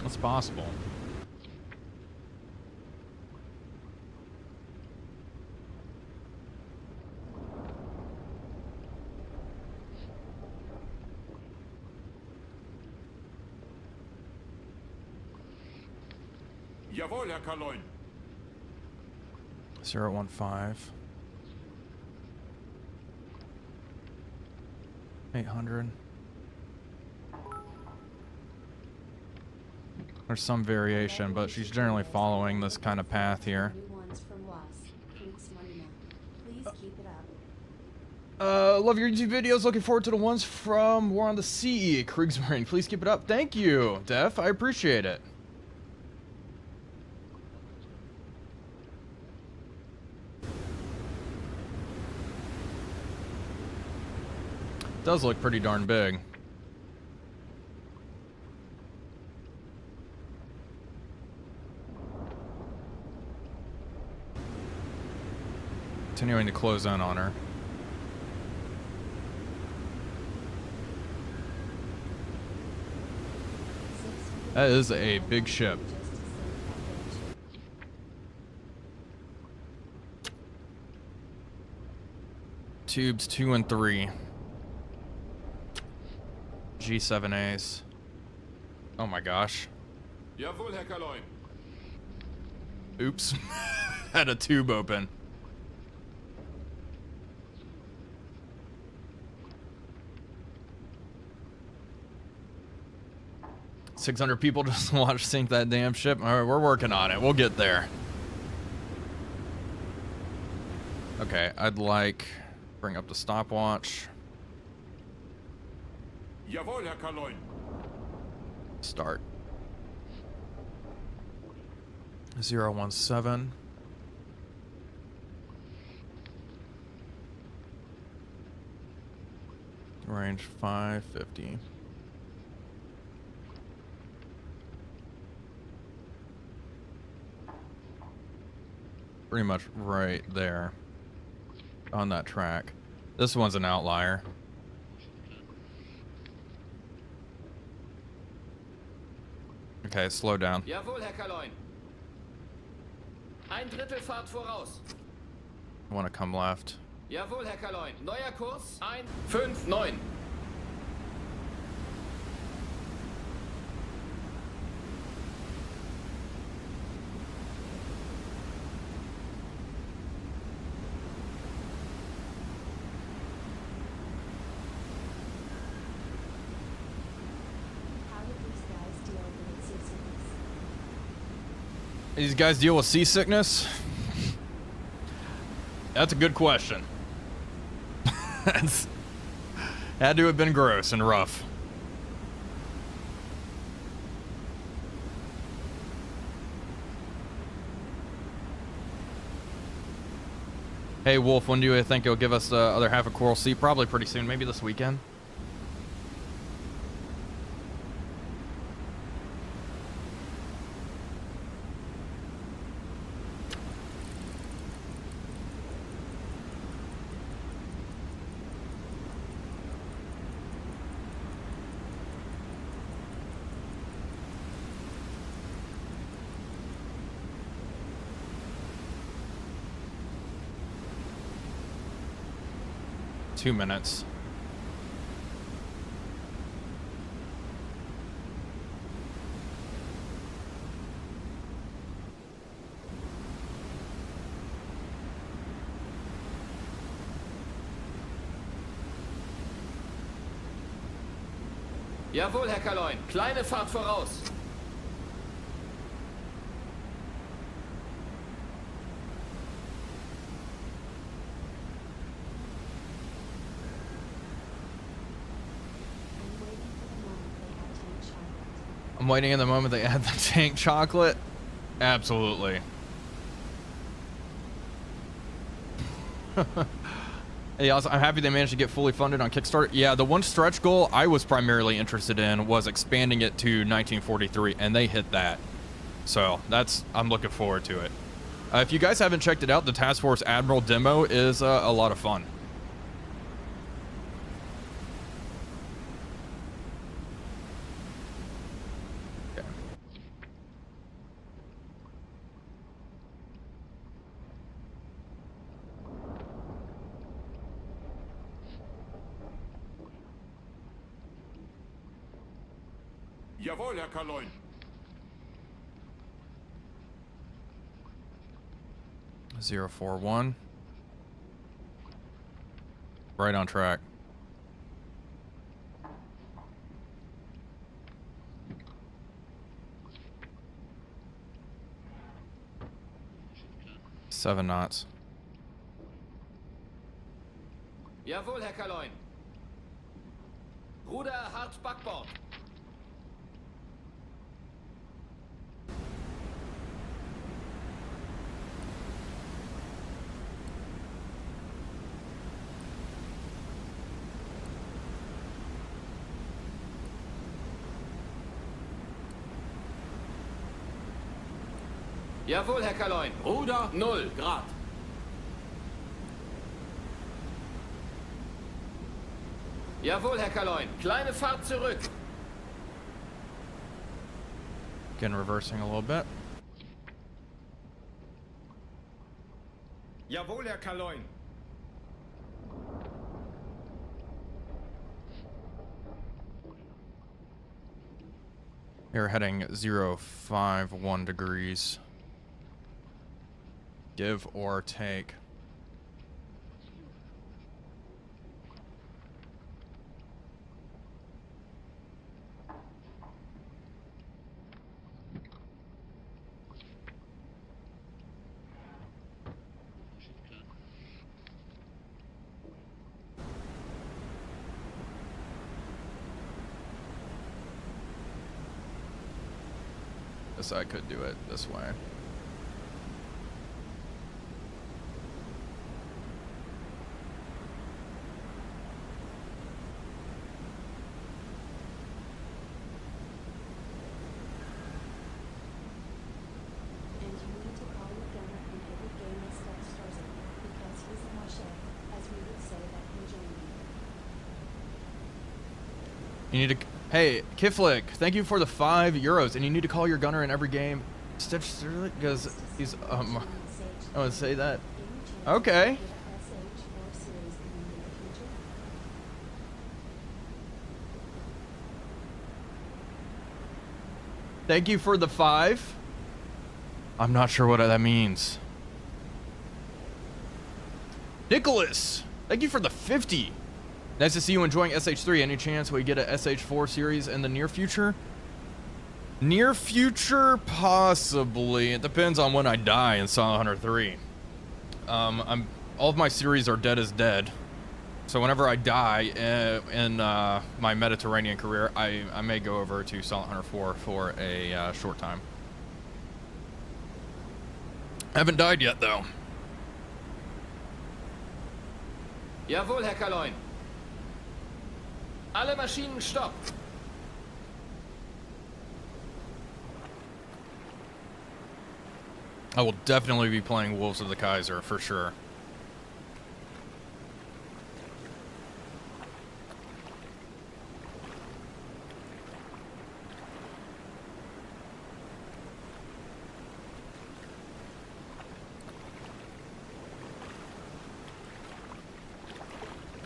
That's possible. Jawohl, Herr Kaloin. 015. 800. There's some variation, but she's generally following this kind of path here. New ones from Was. Kriegsmarine. Please keep it up. Love your YouTube videos. Looking forward to the ones from War on the Sea. Kriegsmarine, please keep it up. Thank you, Def. I appreciate it. Does look pretty darn big. Continuing to close in on her. That is a big ship. Tubes 2 and 3. G7As. Oh my gosh. Jawohl, Herr Kaloin. Oops. Had a tube open. $600 people just watch sink that damn ship. All right, we're working on it. We'll get there. Okay, I'd like bring up the stopwatch. Jawohl, Herr Kaloin. Start. 017. Range 550. Pretty much right there on that track. This one's an outlier. Okay, slow down. Jawohl, Herr Kaloin. Ein Drittel Fahrt voraus. I want to come left. Jawohl, Herr Kaloin. Neuer Kurs. 159. How did these guys deal with seasickness? These guys deal with seasickness? That's a good question. That's had to have been gross and rough. Hey Wolf, when do you think you'll give us the other half of Coral Sea? Probably pretty soon, maybe this weekend. Two minutes. Jawohl, Herr Kaloin. Kleine Fahrt voraus. I'm waiting for the moment they had tank chocolate. I'm waiting in the moment they add the tank chocolate. Absolutely. Hey, also, I'm happy they managed to get fully funded on Kickstarter. Yeah, the one stretch goal I was primarily interested in was expanding it to 1943, and they hit that. So I'm looking forward to it. If you guys haven't checked it out, the Task Force Admiral demo is a lot of fun. Okay. Jawohl, Herr Kaloin. Zero 041. Right on track. Seven knots. Jawohl, Herr Kaloin. Ruder hart Backbord. Jawohl, Herr Kaloin. Ruder 0 Grad. Jawohl, Herr Kaloin. Kleine Fahrt zurück. Again, reversing a little bit. Jawohl, Herr Kaloin. You're heading 051 degrees. Give or take. Guess I could do it this way. And you need to call your gunner in every game that Steph stars in, because he's a marche, as we would say that in Germany. You need to. Hey, Kiflick, thank you for the €5, and you need to call your gunner in every game. Stitch Sterling, because he's I want to say that. Okay. Thank you for the 5. I'm not sure what that means. Nicholas, thank you for the 50. Nice to see you enjoying SH3. Any chance we get a SH4 series in the near future? Near future, possibly. It depends on when I die in Silent Hunter 3. All of my series are dead as dead. So whenever I die in my Mediterranean career, I may go over to Silent Hunter 4 for a short time. Haven't died yet, though. Jawohl, Herr Kaloin. Alle Maschinen stopp. I will definitely be playing Wolves of the Kaiser for sure.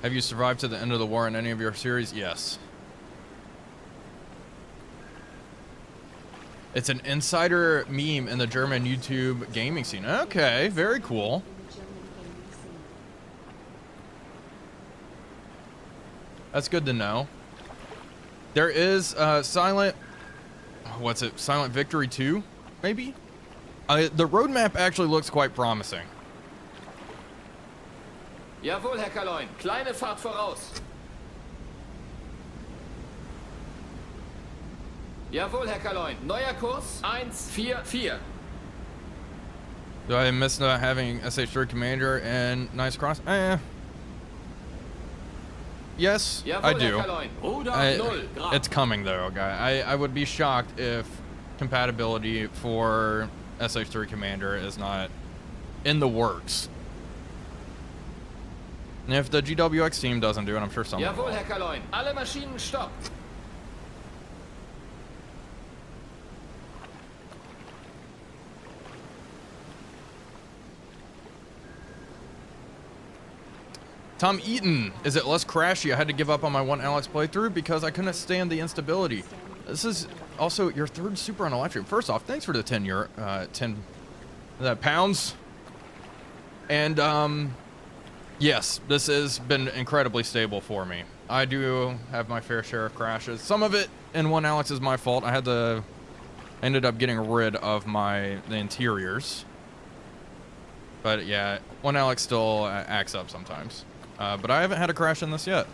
Have you survived to the end of the war in any of your series? Yes. It's an insider meme in the German YouTube gaming scene. Okay, very cool. That's good to know. There is Silent Victory 2, maybe? The roadmap actually looks quite promising. Jawohl, Herr Kaloin. Kleine Fahrt voraus. Jawohl, Herr Kaloin. Neuer Kurs 144. Do I miss not having SH3 Commander and Nice Cross? Yes, Jawohl, I do. Herr Kaloin. Ruder 0 Grad. It's coming though, guy. I would be shocked if compatibility for SH3 Commander is not in the works. And if the GWX team doesn't do it, I'm sure someone will. Jawohl, Herr Kaloin. Alle Maschinen stopp. Tom Eaton, is it less crashy? I had to give up on my one Alex playthrough because I couldn't stand the instability. This is also your third super on electric. First off, thanks for the 10 pounds. And yes, this has been incredibly stable for me. I do have my fair share of crashes. Some of it in one Alex is my fault. I ended up getting rid of the interiors. But yeah, one Alex still acts up sometimes. But I haven't had a crash in this yet.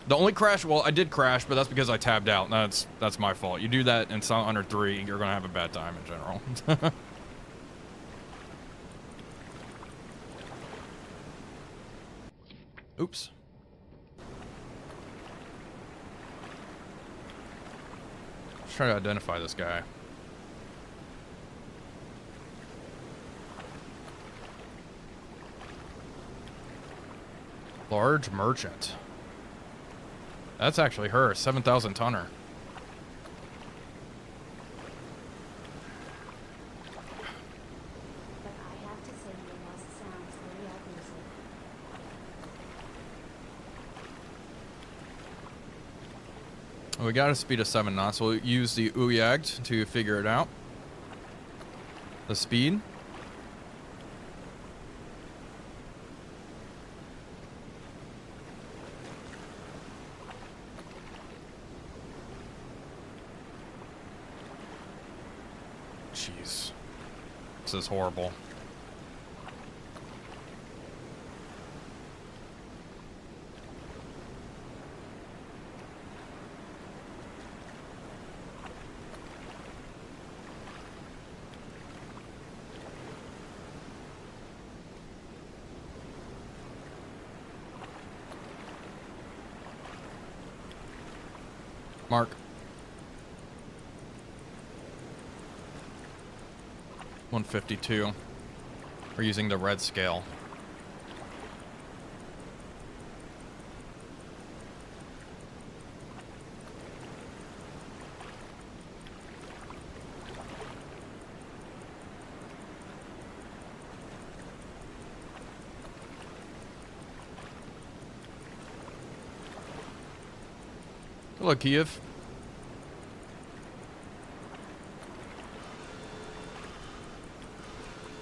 The only crash, well, I did crash, but that's because I tabbed out. That's my fault. You do that in Silent Hunter 3, you're gonna have a bad time in general. Oops. Let's try to identify this guy. Large merchant. That's actually her, 7,000 tonner. But I have to say your loss sounds very abusive. we got a speed of 7 knots. We'll use the Uyagd to figure it out. The speed. Jeez. This is horrible. Mark. $152. We're using the red scale. Hello, Kiev.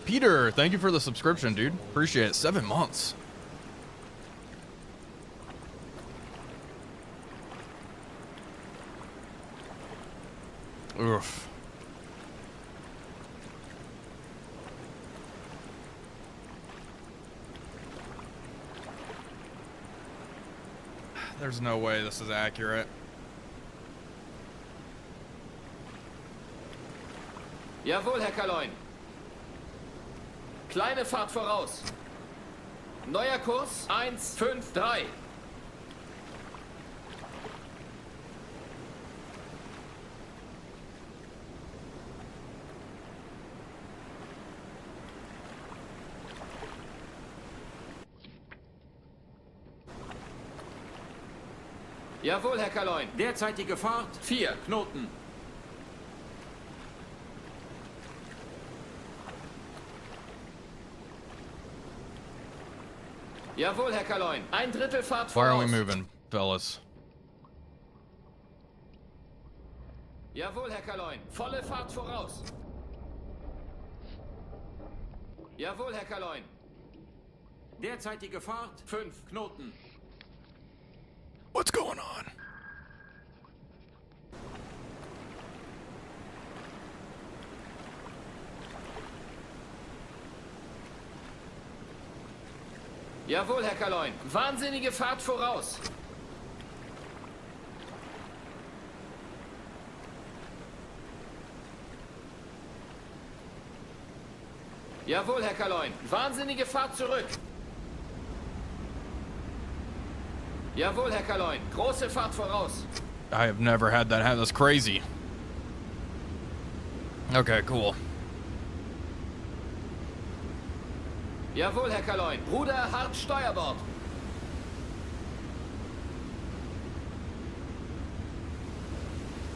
Peter, thank you for the subscription, dude. Appreciate it. 7 months. Oof. There's no way this is accurate. Jawohl, Herr Kaloin. Kleine Fahrt voraus. Neuer Kurs 153. Jawohl, Herr Kaloin. Derzeitige Fahrt 4 Knoten. Jawohl, Herr Kaloin. Ein Drittel Fahrt Why are we voraus. moving, fellas? Jawohl, Herr Kaloin. Volle Fahrt voraus. Jawohl, Herr Kaloin. Derzeitige Fahrt 5 Knoten. What's going on? Jawohl, Herr Kaloin. Wahnsinnige Fahrt voraus. Jawohl, Herr Kaloin. Wahnsinnige Fahrt zurück. Jawohl, Herr Kaloin. Große Fahrt voraus. I have never had that happen. That's crazy. Okay, cool. Jawohl, Herr Kaloin. Ruder hart Steuerbord.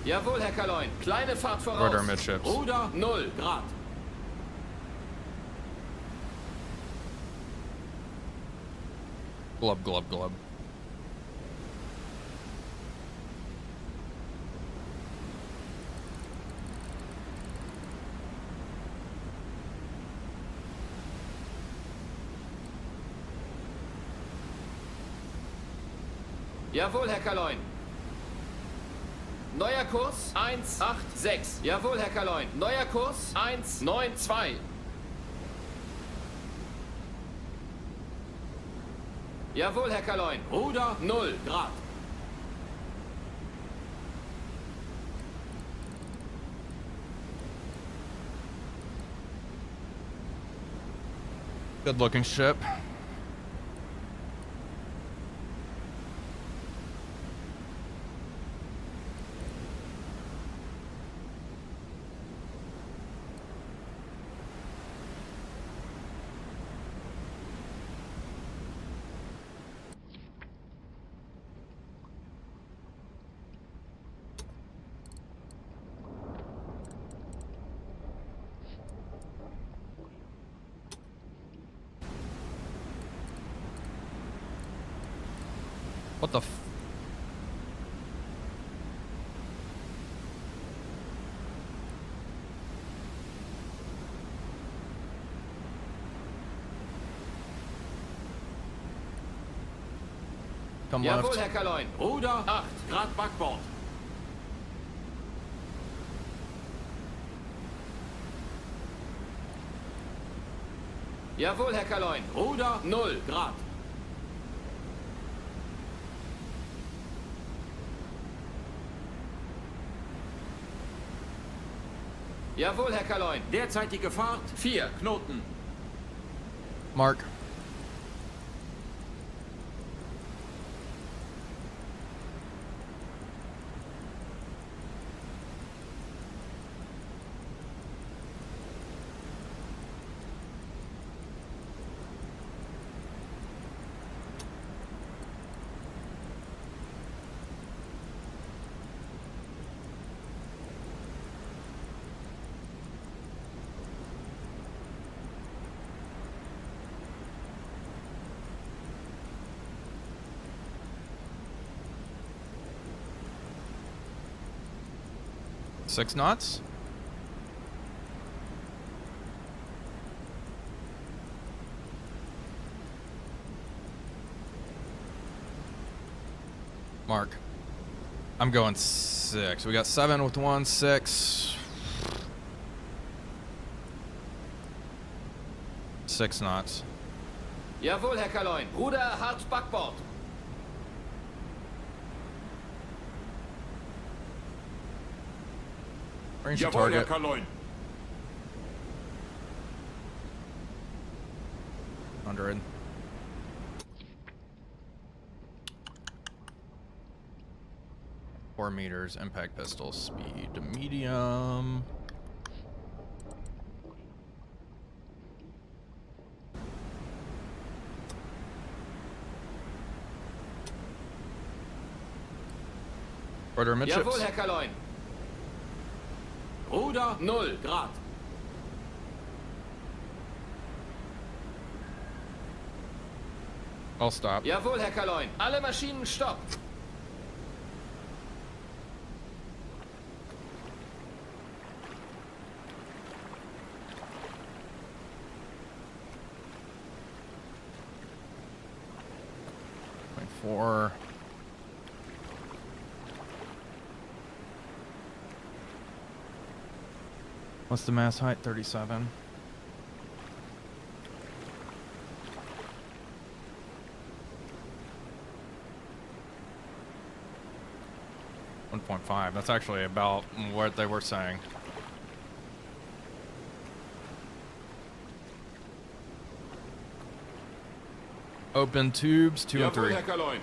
Jawohl, Herr Kaloin. Kleine Fahrt voraus. Rudder midships. Ruder 0 Grad. Glub, glub, glub. Jawohl, Herr Kaloin. Neuer Kurs 186. Jawohl, Herr Kaloin. Neuer Kurs 192. Jawohl, Herr Kaloin. Ruder 0 Grad. Good looking ship. What the f... Come Jawohl, left. Herr Kaloin. Ruder 8. 8 Grad Backbord. Jawohl, Herr Kaloin. Ruder 0. Grad. Jawohl, Herr Kaloin. Derzeitige Fahrt 4. Knoten. Mark. Six knots. Mark. I'm going 6. We got 7 with 1, 6. 6 knots. Jawohl, Herr Kaloin. Ruder hart Backbord. Range to Jawohl, Herr target. Kaloin. 100. Four meters. Impact pistol. Speed to medium. Rudder midships. Jawohl, Herr Kaloin. Ruder 0. Grad. I'll stop. Jawohl, Herr Kaloin. Alle Maschinen stopp. Four. What's the mast height? 37. .5. That's actually about what they were saying. Open tubes, 2 and Jawohl, 3. Herr Kaloin.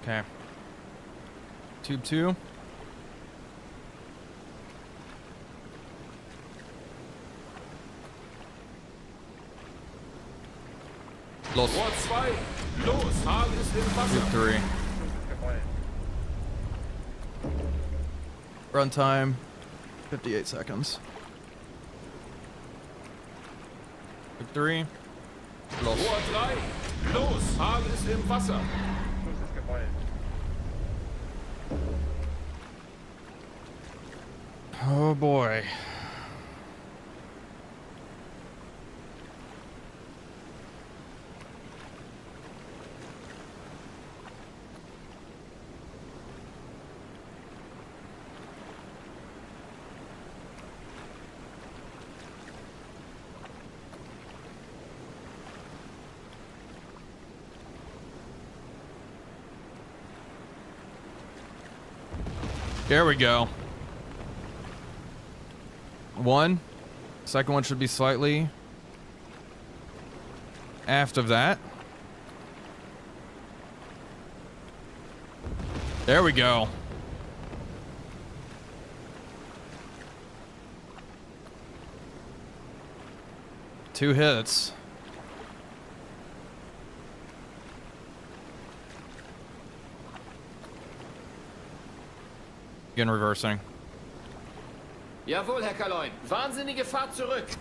Okay. Tube 2. Los. Rohr 2. Los, Hahn ist im Tube Wasser. 3. Run time, 58 seconds. Tube 3. Los. Rohr 3. Los, Hahn ist im Wasser. Oh boy. There we go. One. Second one should be slightly aft of that. There we go. 2 hits. Again, reversing. Jawohl, Herr Kaloin. Wahnsinnige Fahrt zurück.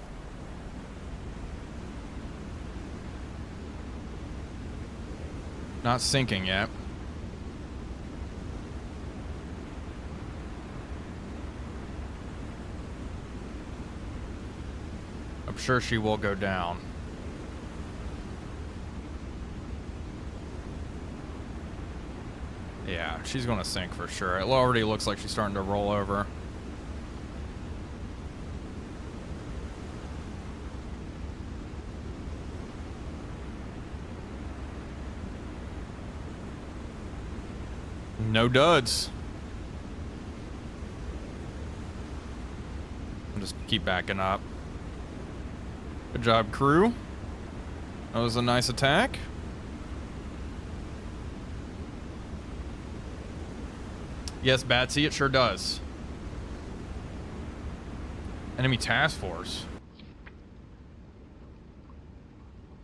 Not sinking yet. I'm sure she will go down. Yeah, she's gonna sink for sure. It already looks like she's starting to roll over. No duds. I'll just keep backing up. Good job, crew. That was a nice attack. Yes, Batsy, it sure does. Enemy task force.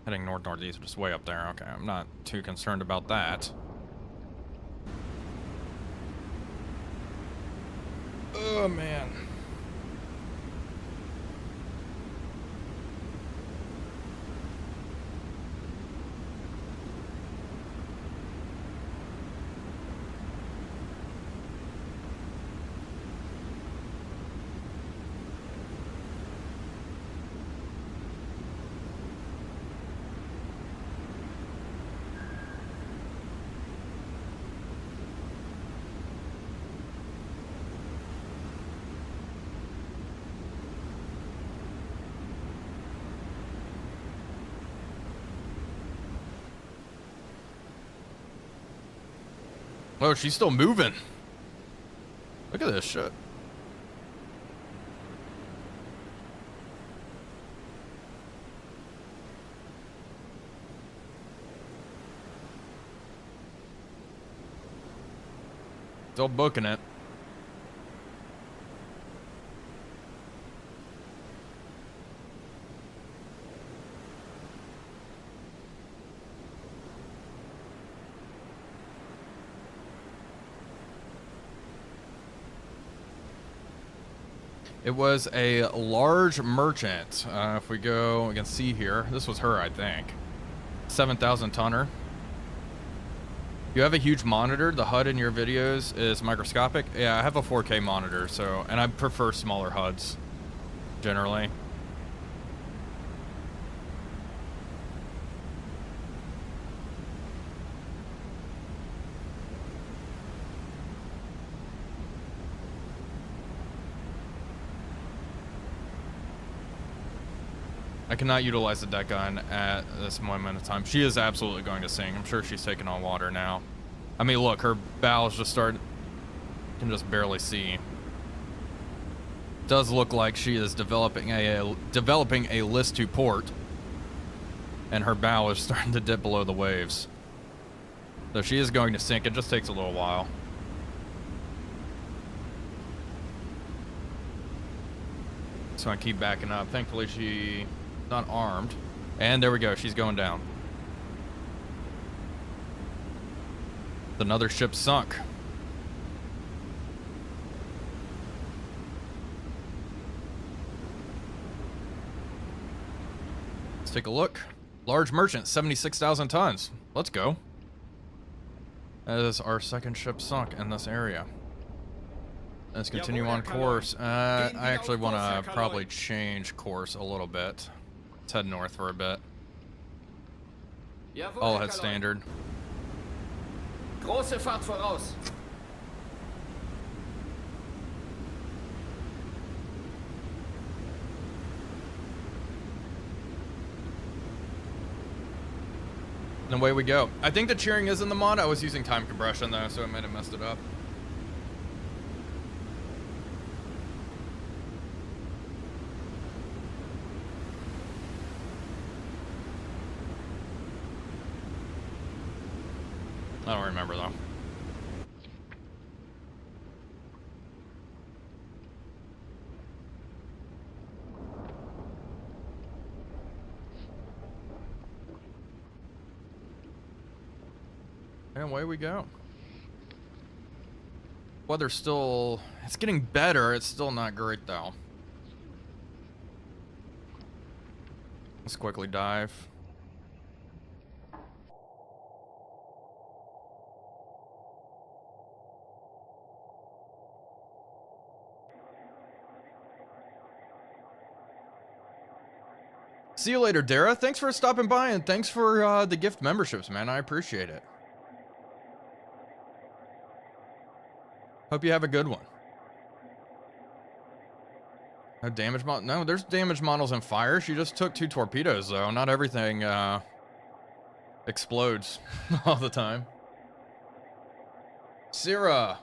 Heading north-northeast, just way up there. Okay, I'm not too concerned about that. Oh, man. Oh, she's still moving. Look at this shit. Still booking it. It was a large merchant. If we go, we can see here. This was her, I think. 7,000 tonner. You have a huge monitor. The HUD in your videos is microscopic. Yeah, I have a 4K monitor, so, and I prefer smaller HUDs generally. I cannot utilize the deck gun at this moment in time. She is absolutely going to sink. I'm sure she's taking on water now. I mean, look, her bows just start. You can just barely see. Does look like she is developing a list to port, and her bow is starting to dip below the waves. So she is going to sink. It just takes a little while. So I keep backing up. Thankfully, she. Not armed, and there we go, she's going down. Another ship sunk. Let's take a look. Large merchant, 76,000 tons. Let's go. That is our second ship sunk in this area. Let's continue on course. I actually want to probably change course a little bit. Let's head north for a bit. All head standard. Große Fahrt voraus. And away we go. I think the cheering is in the mod. I was using time compression though, so it might have messed it up. I don't remember though. And away we go. Weather's still... It's getting better. It's still not great, though. Let's quickly dive. See you later, Dara. Thanks for stopping by, and thanks for the gift memberships, man. I appreciate it. Hope you have a good one. No damage mod? No, there's damage models in fire. She just took 2 torpedoes, though. Not everything explodes all the time. Sarah,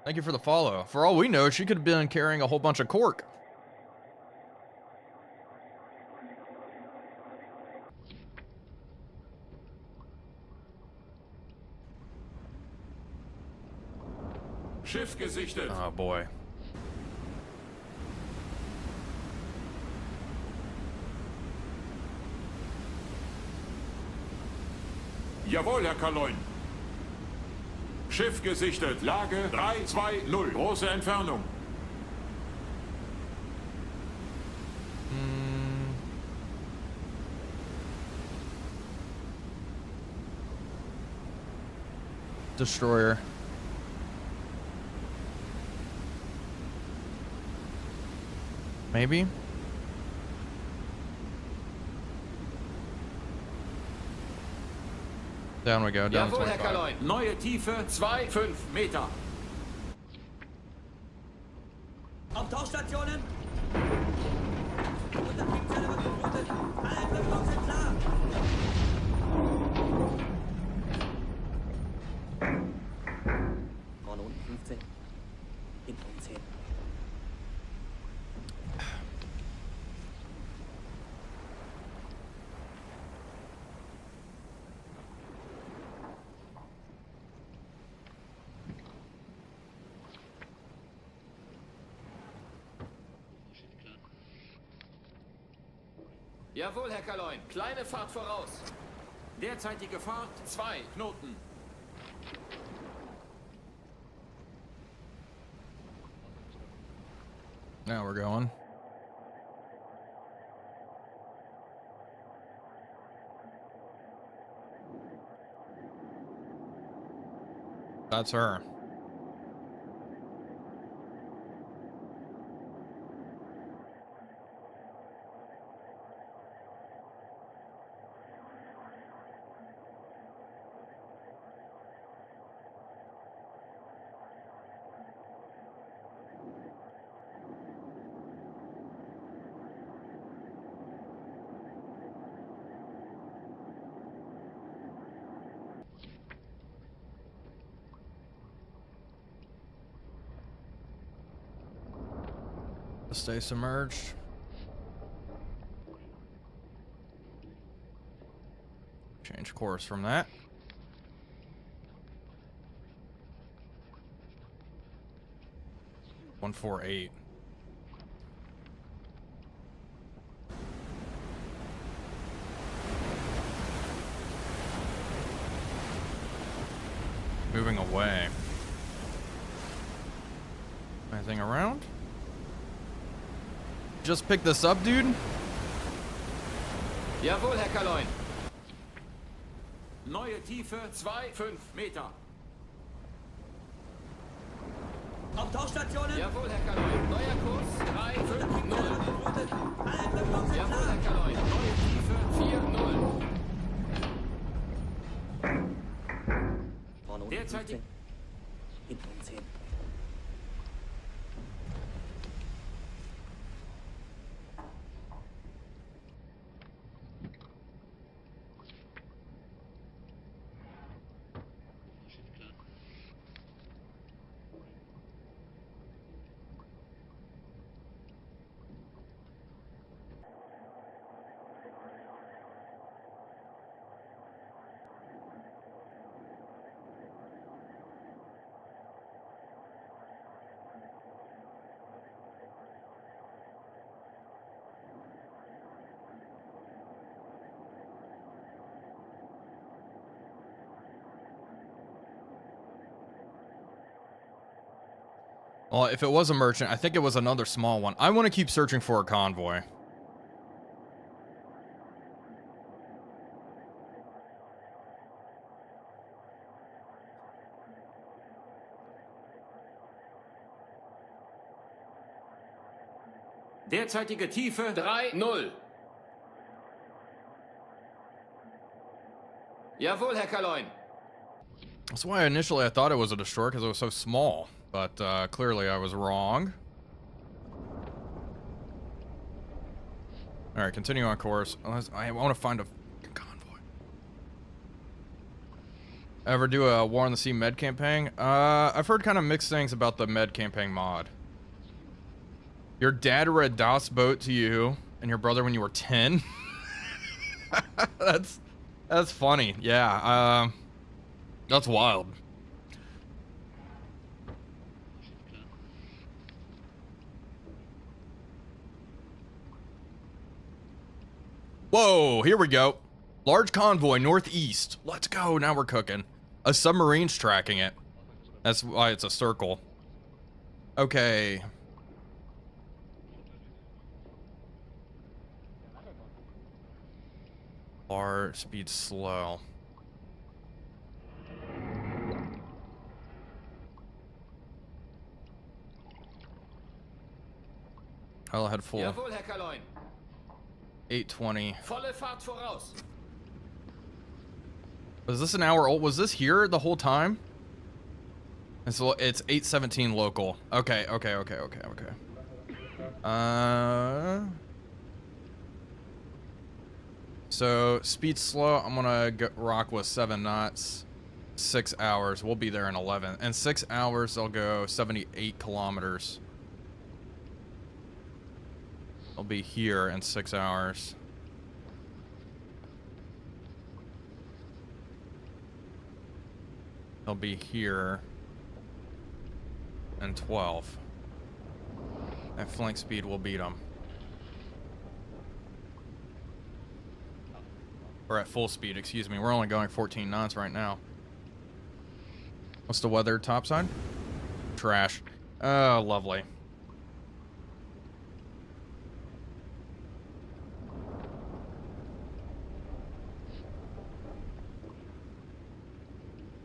thank you for the follow. For all we know, she could have been carrying a whole bunch of cork. Schiff gesichtet. Oh, boy. Jawohl, Herr Kaloin. Schiff gesichtet. Lage 320. Große Entfernung. Destroyer. Maybe? Down we go, down Jawohl, Herr 25. Kaloin. Neue Tiefe 2,5 Meter. Auf Tauchstationen! Untertriebszelle wird geflutet! Alle Entwicklungen sind klar! Vorne unten 15. Hinten um 10. Jawohl, Herr Kaloin. Kleine Fahrt voraus. Derzeitige Fahrt 2. Knoten. Now we're going. That's her. Stay submerged. Change course from that. One 148. Moving away. Anything around? Just pick this up, dude. Jawohl, Herr Kaloin. Neue Tiefe 2,5 Meter. Auf Tauchstationen! Jawohl, Herr Kaloin. Neuer Kurs 3,5,0. Geflutet! Alle Entwicklungen sind Jawohl, Herr klar! Kaloin. Neue Tiefe 4,0. Vorne unten Derzeitig 15. Hinten um 10. Well, if it was a merchant, I think it was another small one. I want to keep searching for a convoy. Derzeitige Tiefe 3-0. Jawohl, Herr Kaloin. That's why initially I thought it was a destroyer because it was so small. But clearly I was wrong. All right, continue on course. I want to find a convoy. Ever do a War on the Sea med campaign? I've heard kind of mixed things about the med campaign mod. Your dad read Das Boat to you and your brother when you were 10? That's funny. Yeah, that's wild. Whoa, here we go. Large convoy northeast. Let's go. Now we're cooking. A submarine's tracking it. That's why it's a circle. Okay. Bar speed slow. I'll head full. Jawohl, Herr Kaloin. 820. Volle Fahrt voraus. Was this an hour old? Was this here the whole time? It's 8:17 local. Okay. So speed slow. I'm gonna rock with 7 knots. 6 hours. We'll be there in 11. In 6 hours, I'll go 78 kilometers. I'll be here in 6 hours. I'll be here in 12. At flank speed, we'll beat them. Or at full speed, excuse me. We're only going 14 knots right now. What's the weather topside? Trash. Oh, lovely.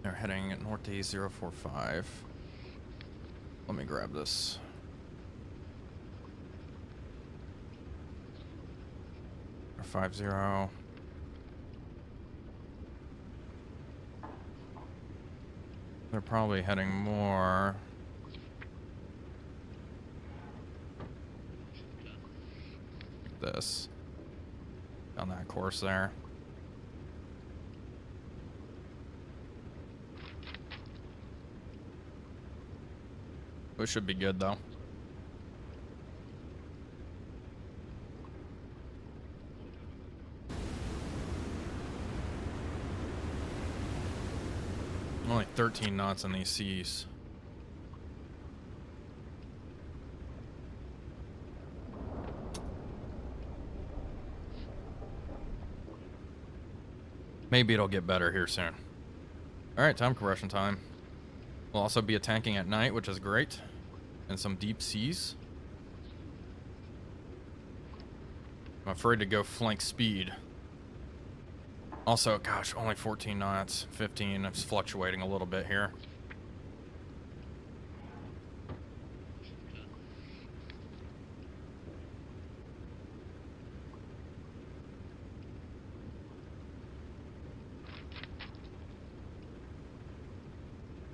They're heading at northeast 045. Let me grab this. Or 50. They're probably heading more. Like this. On that course there. It should be good though. Only 13 knots on these seas. Maybe it'll get better here soon. Alright, time compression time. We'll also be attacking at night, which is great. In some deep seas. I'm afraid to go flank speed. Also, gosh, only 14 knots, 15. It's fluctuating a little bit here.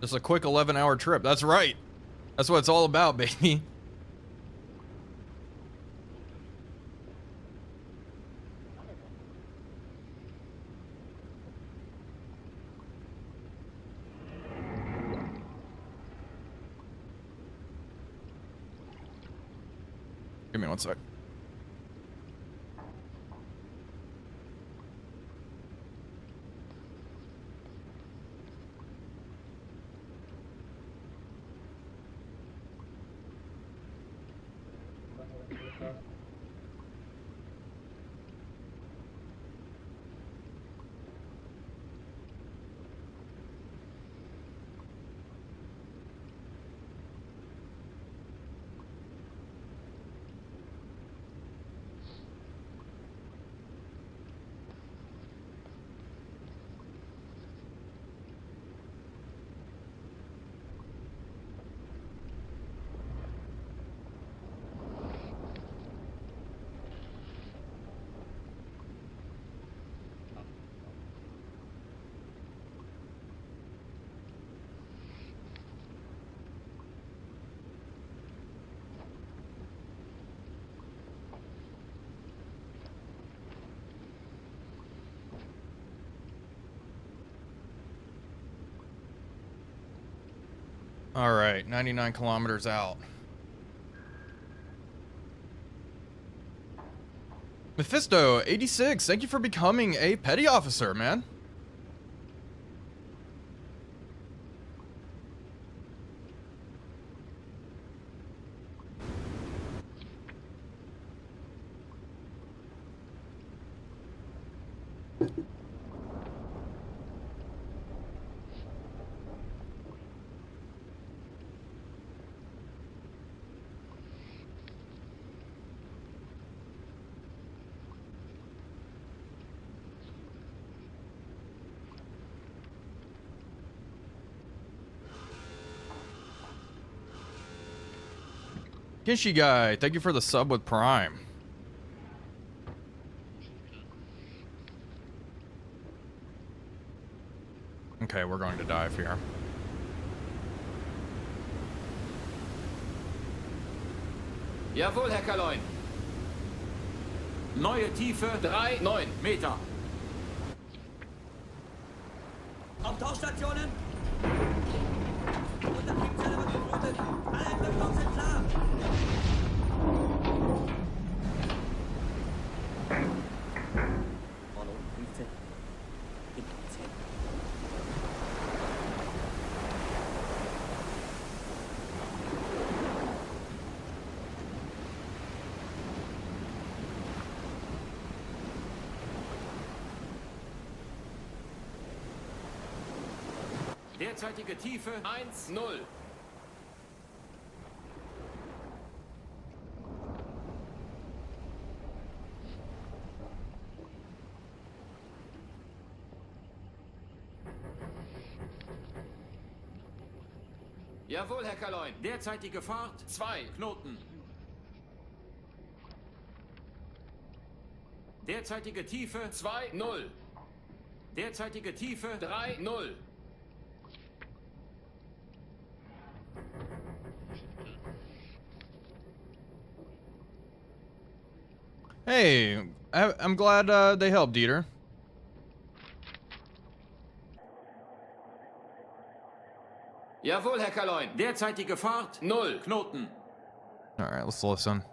Just a quick 11-hour trip. That's right. That's what it's all about, baby. Give me one sec. All right, 99 kilometers out. Mephisto 86, thank you for becoming a petty officer, man. Kishi guy, thank you for the sub with Prime. Okay, we're going to dive here. Jawohl, Herr Kaloin. Neue Tiefe 3,9 Meter. Auf Tauchstationen! Untertriebszelle wird geflutet! Alle Entwicklungen sind klar! Vorne unten 15. Hinten 10. Derzeitige Tiefe 1,0. Jawohl, Herr Kaloin. Derzeitige Fahrt 2. Knoten. Derzeitige Tiefe 2,0. Derzeitige Tiefe 3,0. Hey, I'm glad they helped, Dieter. Jawohl, Herr Kaloin. Derzeitige Fahrt 0. Knoten. All right, let's listen.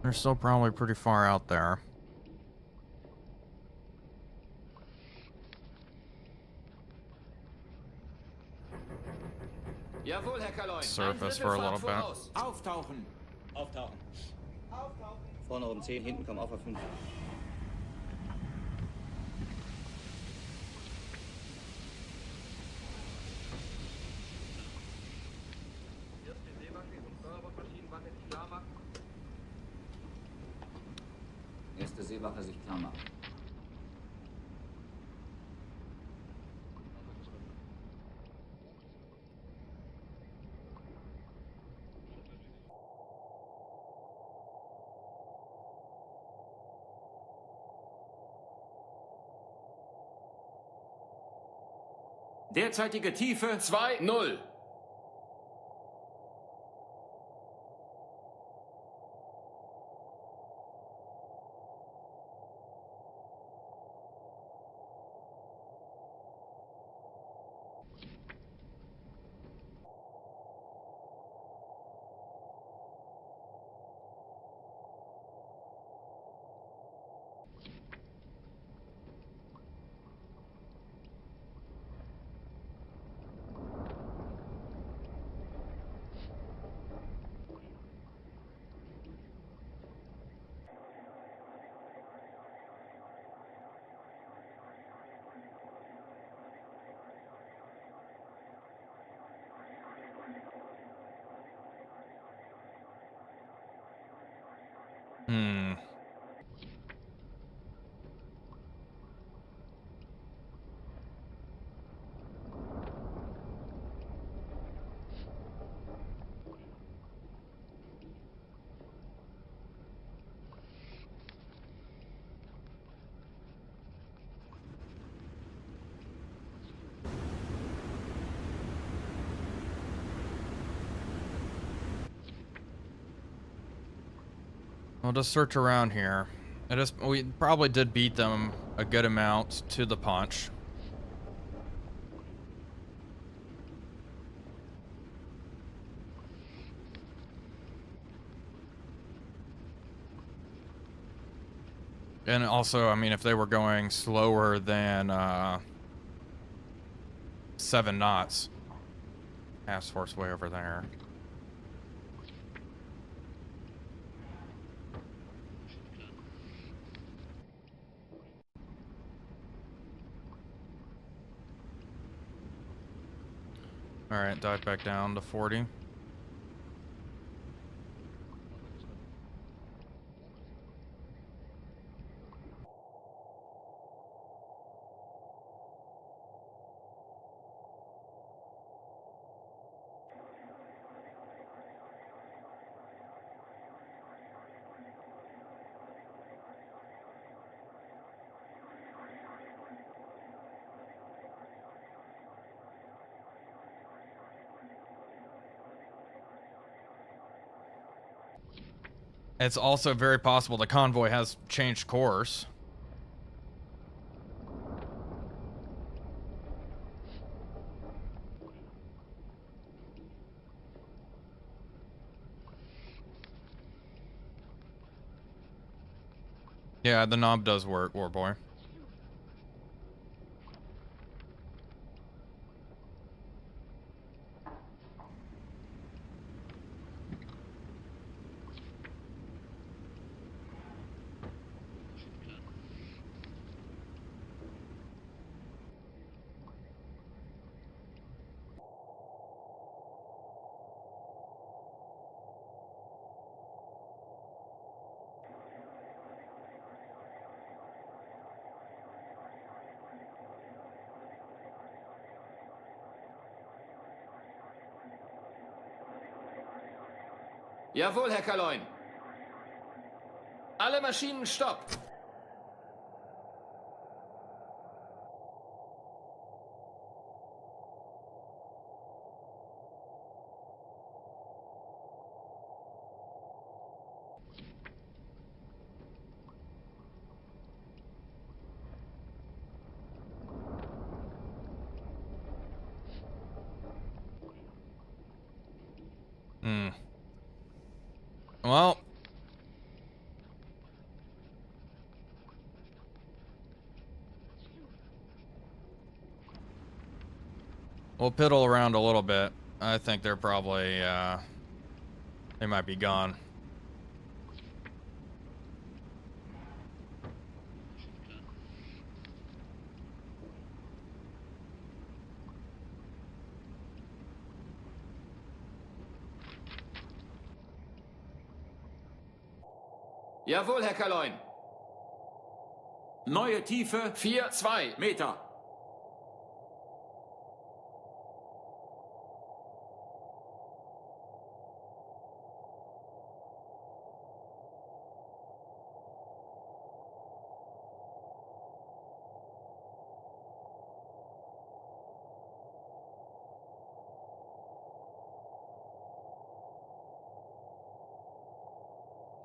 They're still probably pretty far out there. Jawohl, Herr Kaloin. Surface for a little bit. Voraus. Auftauchen. Auftauchen. Vorne um 10, hinten komm auf 5. Erste Seewache sich klar machen. Derzeitige Tiefe 2,0. Hmm. We'll just search around here. We probably did beat them a good amount to the punch. And also, I mean, if they were going slower than 7 knots, task force way over there. All right, dive back down to 40. It's also very possible the convoy has changed course. Yeah, the knob does work, Warboy. Jawohl, Herr Kaloin. Alle Maschinen stopp. Hmm. Well. We'll piddle around a little bit. I think they're probably, they might be gone. Jawohl, Herr Kaloin. Neue Tiefe 4-2. Meter.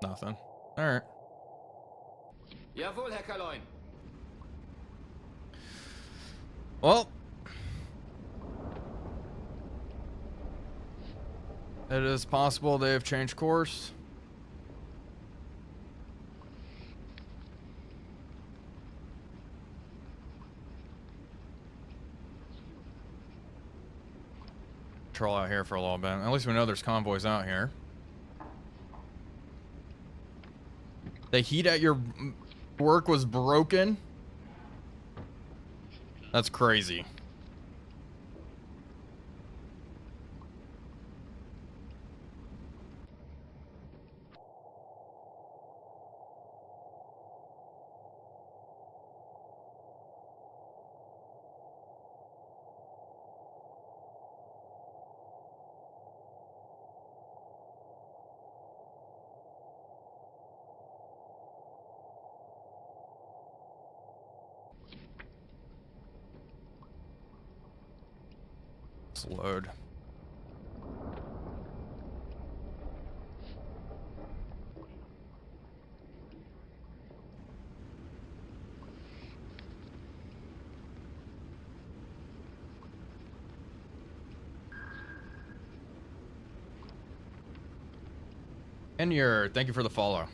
Nothing. All right. Jawohl, Herr Kaloin. Well. It is possible they have changed course. Troll out here for a little bit. At least we know there's convoys out here. The heat at your work was broken? That's crazy. Let's load. And thank you for the follow.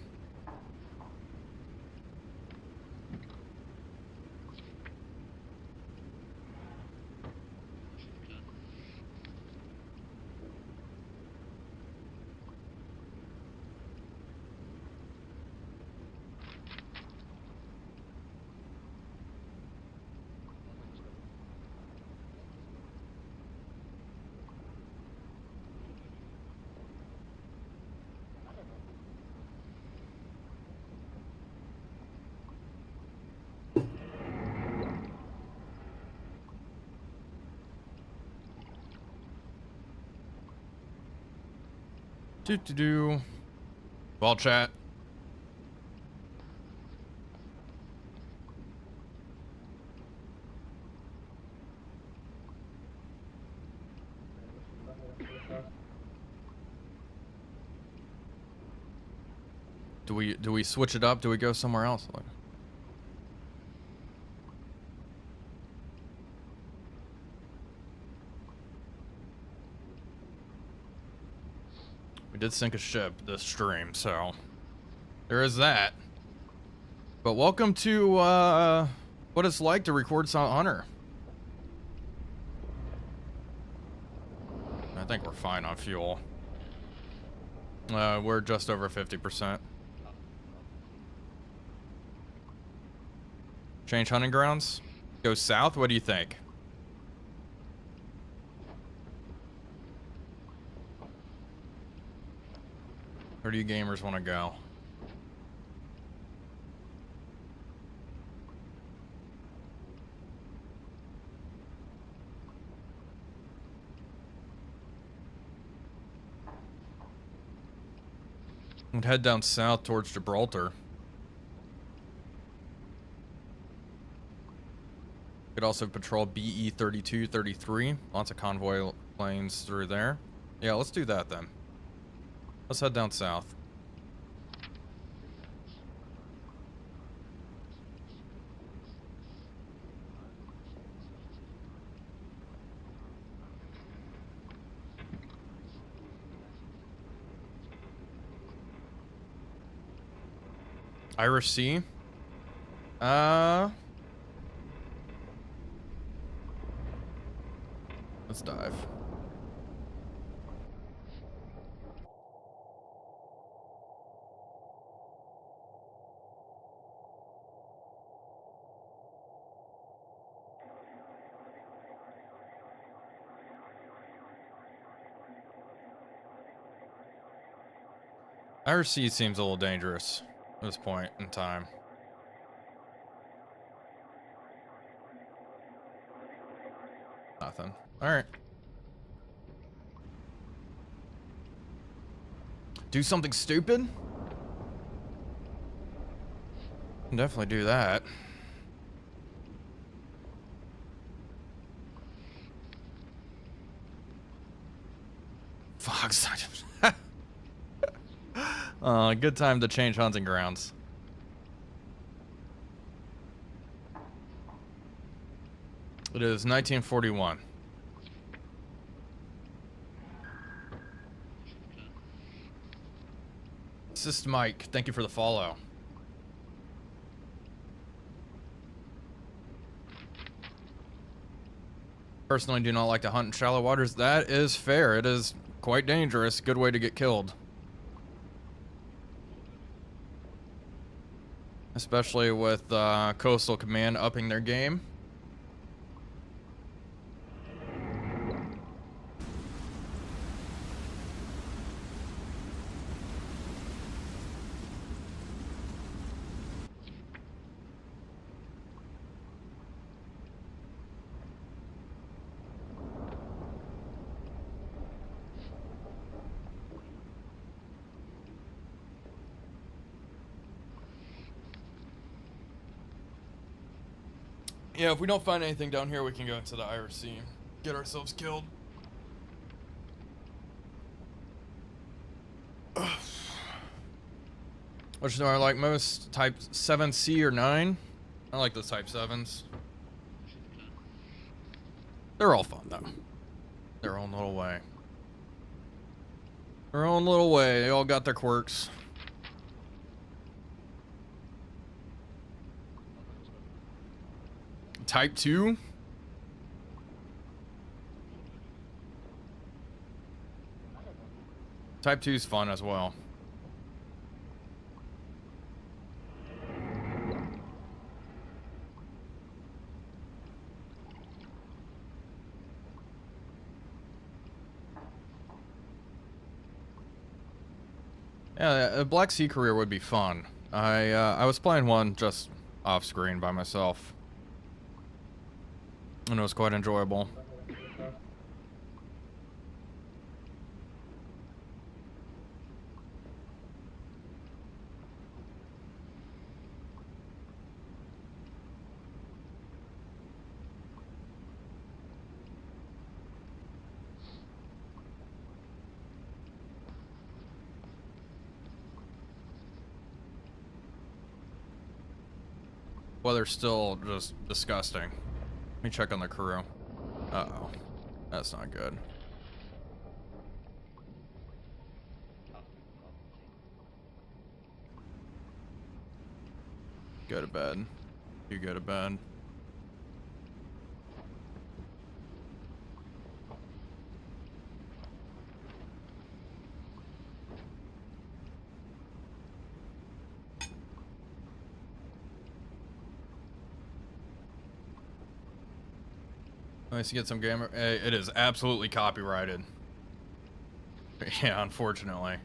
Do. Ball chat. Do we switch it up? Do we go somewhere else? Like, we did sink a ship this stream, so there is that. But welcome to what it's like to record Silent Hunter. I think we're fine on fuel. We're just over 50%. Change hunting grounds? Go south? What do you think? Where do you gamers want to go? We'd head down south towards Gibraltar. Could also patrol BE 3233. Lots of convoy planes through there. Yeah, let's do that then. Let's head down south. Irish Sea? Let's dive. Irish Sea seems a little dangerous at this point in time. Nothing. All right. Do something stupid? Can definitely do that. Fox. Good time to change hunting grounds. It is 1941. Assist Mike, thank you for the follow. Personally do not like to hunt in shallow waters. That is fair. It is quite dangerous. Good way to get killed. Especially with Coastal Command upping their game. Yeah, if we don't find anything down here, we can go into the Irish Sea. Get ourselves killed. Which do I like most? Type 7C or 9? I like the Type 7s. They're all fun, though. Their own little way. Their own little way. They all got their quirks. Type 2? Type 2 is fun as well. Yeah, a Black Sea career would be fun. I was playing one just off screen by myself, and it was quite enjoyable. Weather's still just disgusting. Let me check on the crew. Uh-oh. That's not good. Go to bed. You go to bed. Nice to get some gamer. It is absolutely copyrighted. Yeah, unfortunately.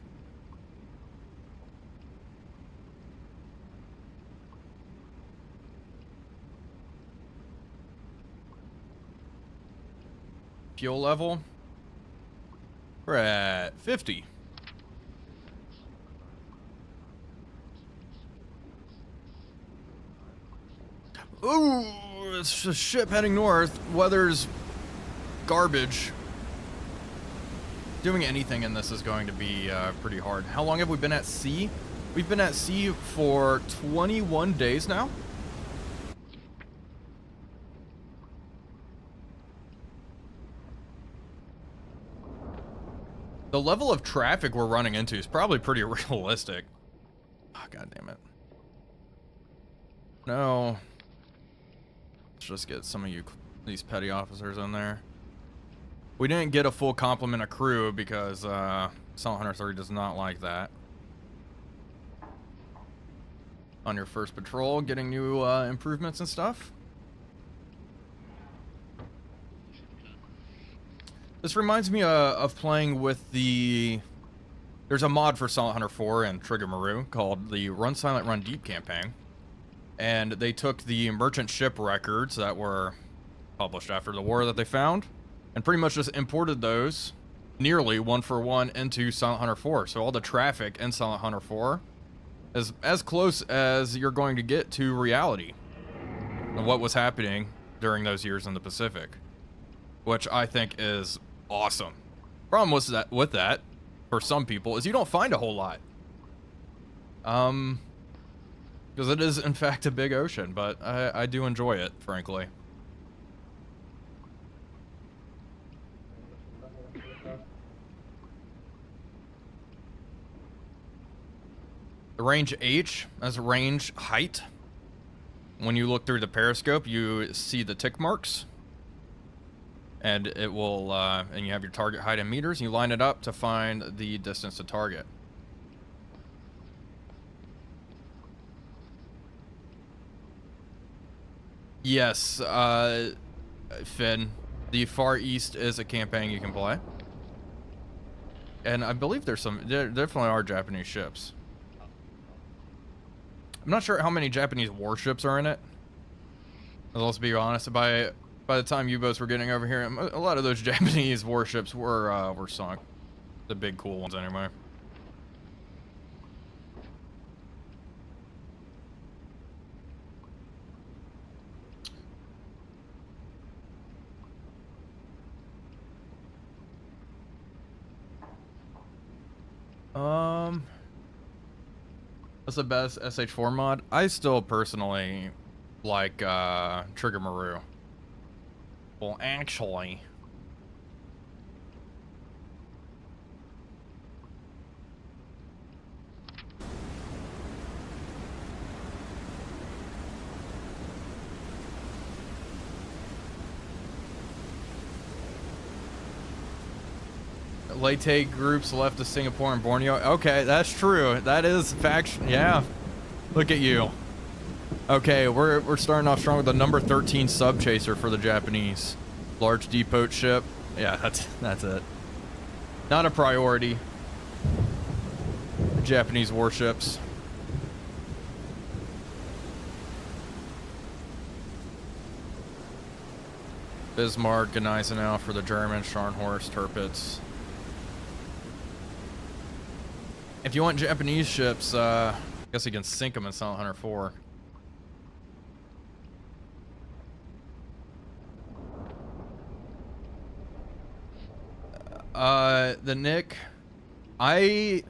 Fuel level? We're at 50. Ooh, it's a ship heading north. Weather's garbage. Doing anything in this is going to be pretty hard. How long have we been at sea? We've been at sea for 21 days now. The level of traffic we're running into is probably pretty realistic. Oh, God damn it. No. Let's just get some of these petty officers in there. We didn't get a full complement of crew because Silent Hunter 3 does not like that. On your first patrol, getting new improvements and stuff. This reminds me of playing with the... There's a mod for Silent Hunter 4 and Trigger Maru called the Run Silent Run Deep campaign. And they took the merchant ship records that were published after the war that they found and pretty much just imported those nearly one for one into Silent Hunter 4. So all the traffic in Silent Hunter 4 is as close as you're going to get to reality of what was happening during those years in the Pacific, which I think is awesome. Problem was that with that, for some people, is you don't find a whole lot. Because it is in fact a big ocean, but I do enjoy it, frankly. The range H as range height. When you look through the periscope, you see the tick marks. And it will, and you have your target height in meters, and you line it up to find the distance to target. Yes, Finn, the Far East is a campaign you can play. And I believe there definitely are Japanese ships. I'm not sure how many Japanese warships are in it. Let's be honest, by the time U-boats were getting over here, a lot of those Japanese warships were sunk. The big cool ones anyway. What's the best SH4 mod? I still personally like Trigger Maru. Well, actually, Leyte groups left to Singapore and Borneo. Okay, that's true. That is fact. Yeah, look at you. Okay, we're starting off strong with the number 13 sub chaser for the Japanese. Large depot ship. Yeah, that's it. Not a priority. Japanese warships. Bismarck, Gneisenau for the German, Scharnhorst, Tirpitz. If you want Japanese ships, I guess you can sink them in Silent Hunter 4. The Nick, I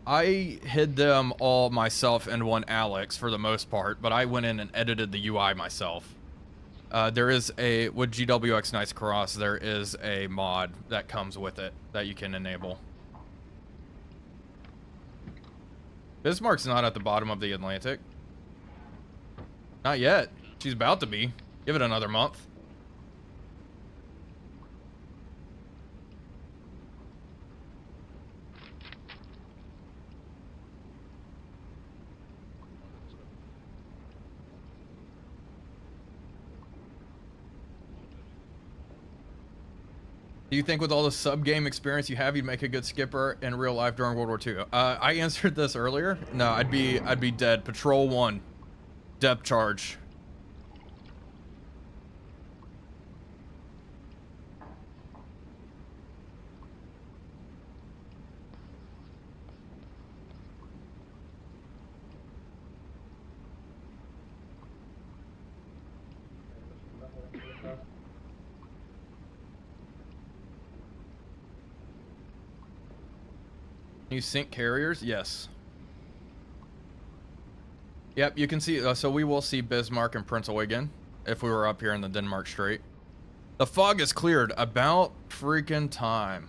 hid them all myself and one Alex for the most part, but I went in and edited the UI myself. There is a, with GWX Knights Cross, there is a mod that comes with it that you can enable. Bismarck's not at the bottom of the Atlantic. Not yet. She's about to be. Give it another month. Do you think with all the sub-game experience you have, you'd make a good skipper in real life during World War II? I answered this earlier. No, I'd be dead. Patrol 1. Depth charge. You sink carriers? Yes. Yep, you can see, so we will see Bismarck and Prince Eugen if we were up here in the Denmark Strait. The fog is cleared. About freaking time.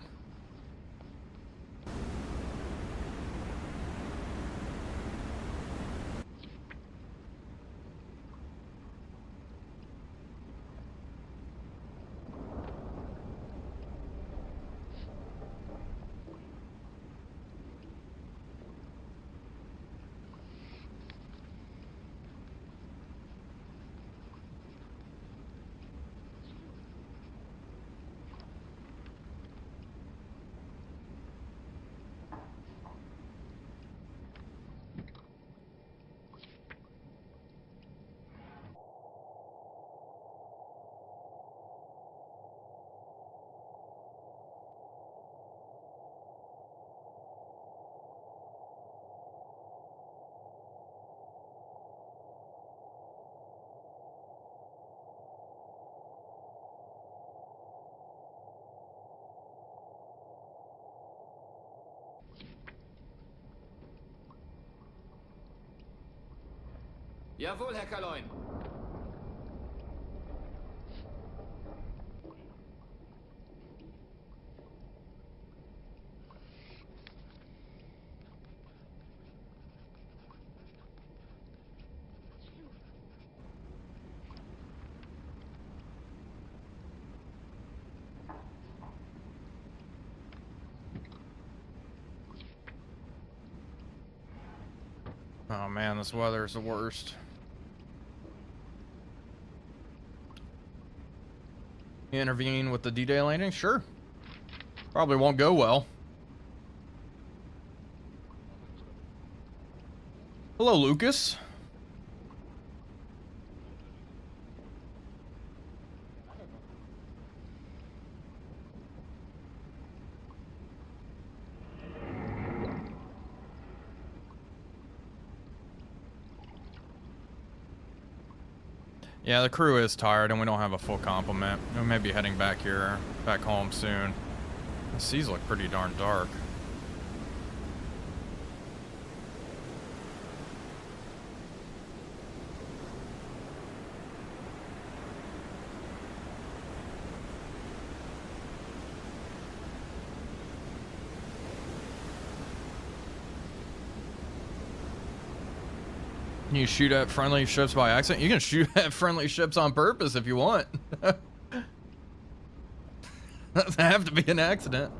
Jawohl, Herr Kaloin. Oh man, this weather is the worst. Intervene with the D-Day landing? Sure. Probably won't go well. Hello, Lucas. Yeah, the crew is tired and we don't have a full complement. We may be heading back home soon. The seas look pretty darn dark. Can you shoot at friendly ships by accident? You can shoot at friendly ships on purpose if you want. Doesn't have to be an accident.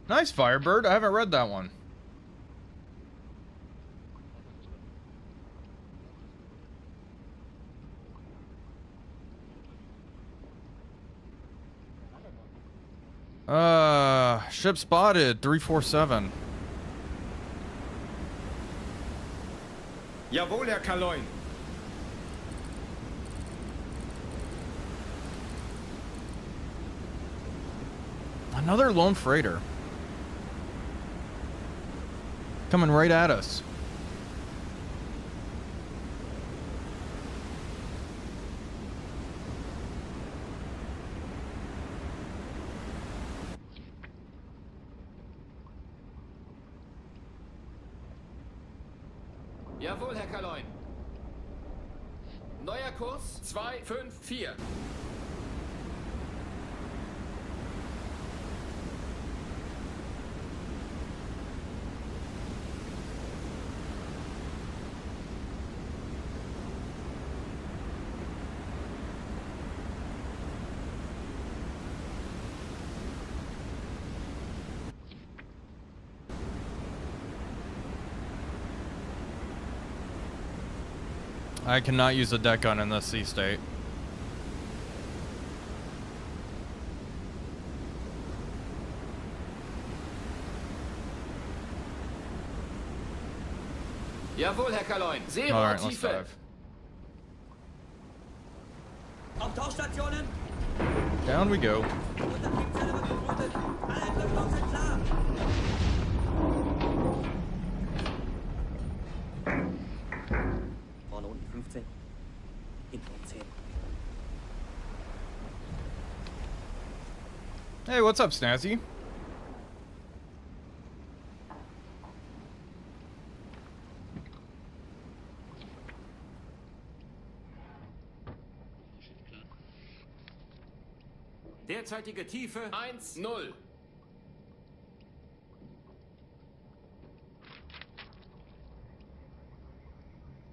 Nice, Firebird. I haven't read that one. Ship spotted, 347. Jawohl, Herr Kaloin. Another lone freighter. Coming right at us. Jawohl, Herr Kaloin. Neuer Kurs 254. I cannot use a deck gun in this sea state. Jawohl, Herr Kaloin. Zero All right, let's Tiefe. dive. Auf Tauchstationen. Down we go. Untertriebszelle wird geflutet. Alle Entwicklungen sind klar. Vorne unten 15. Hinten um 10. Hey, what's up, Snazzy? Derzeitige Tiefe 1-0.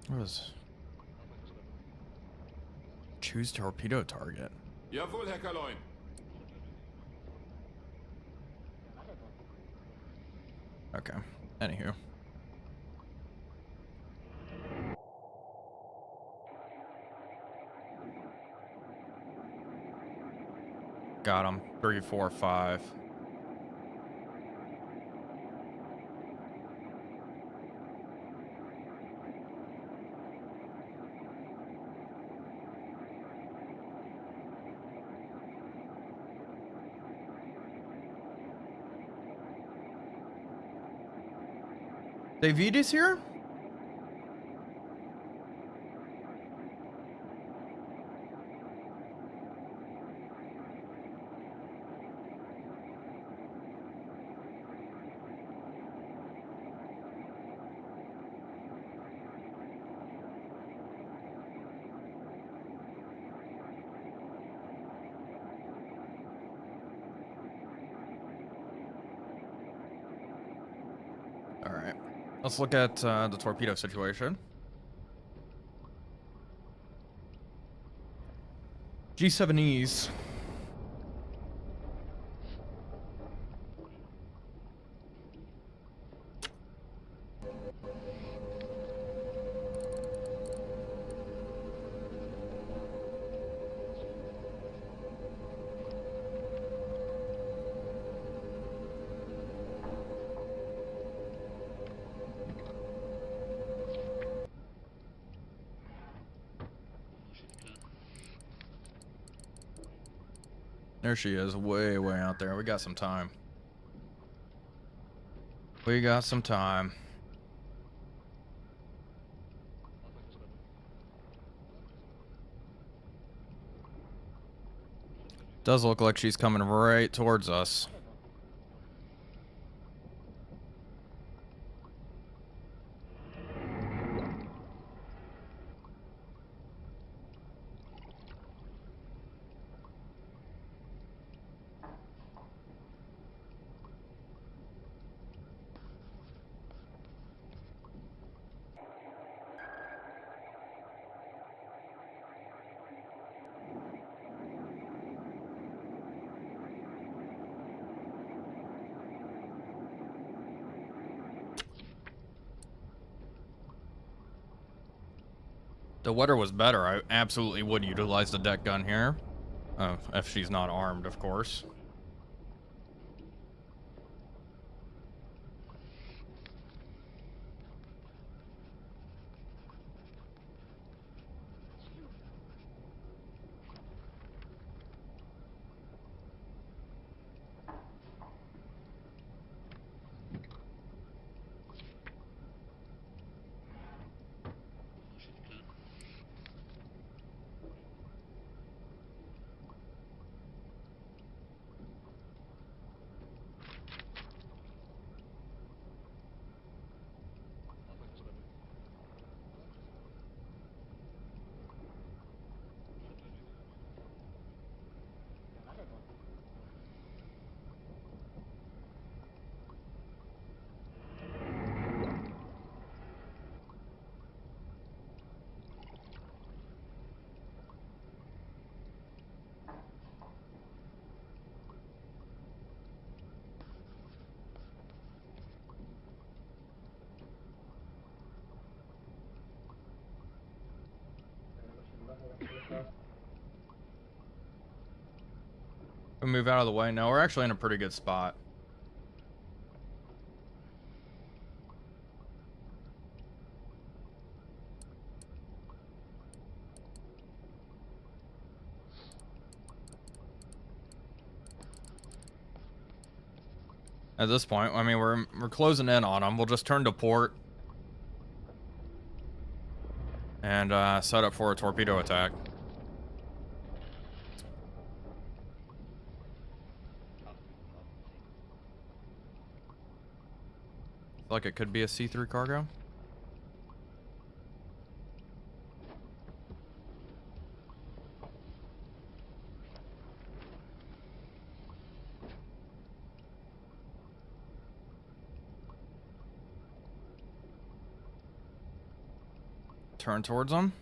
What is... Choose torpedo target. Jawohl, Herr Kaloin. Okay. Anywho. Got him. 3, 4, 5. David is here? All right. Let's look at the torpedo situation. G7Es. There she is, way out there. We got some time. We got some time. Does look like she's coming right towards us. The weather was better. I absolutely would utilize the deck gun here. Oh, if she's not armed, of course. We move out of the way. No, we're actually in a pretty good spot. At this point, I mean, we're closing in on them. We'll just turn to port and set up for a torpedo attack. Like it could be a C3 cargo. Turn towards them.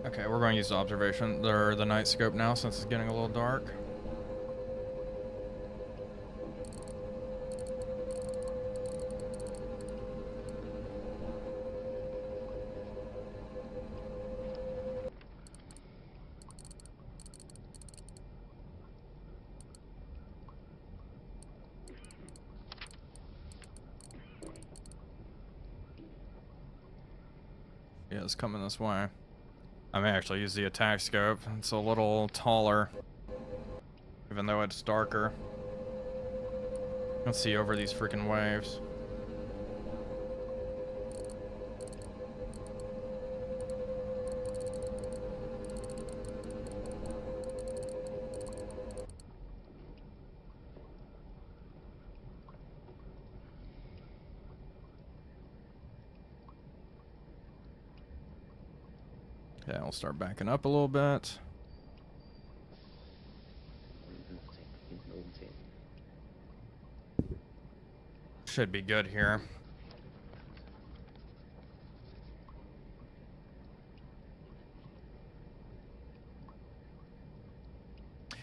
Okay, we're going to use the observation, or the night scope now since it's getting a little dark. Yeah, it's coming this way. I may actually use the attack scope. It's a little taller, even though it's darker. Let's see over these freaking waves. Okay, we'll start backing up a little bit. Should be good here.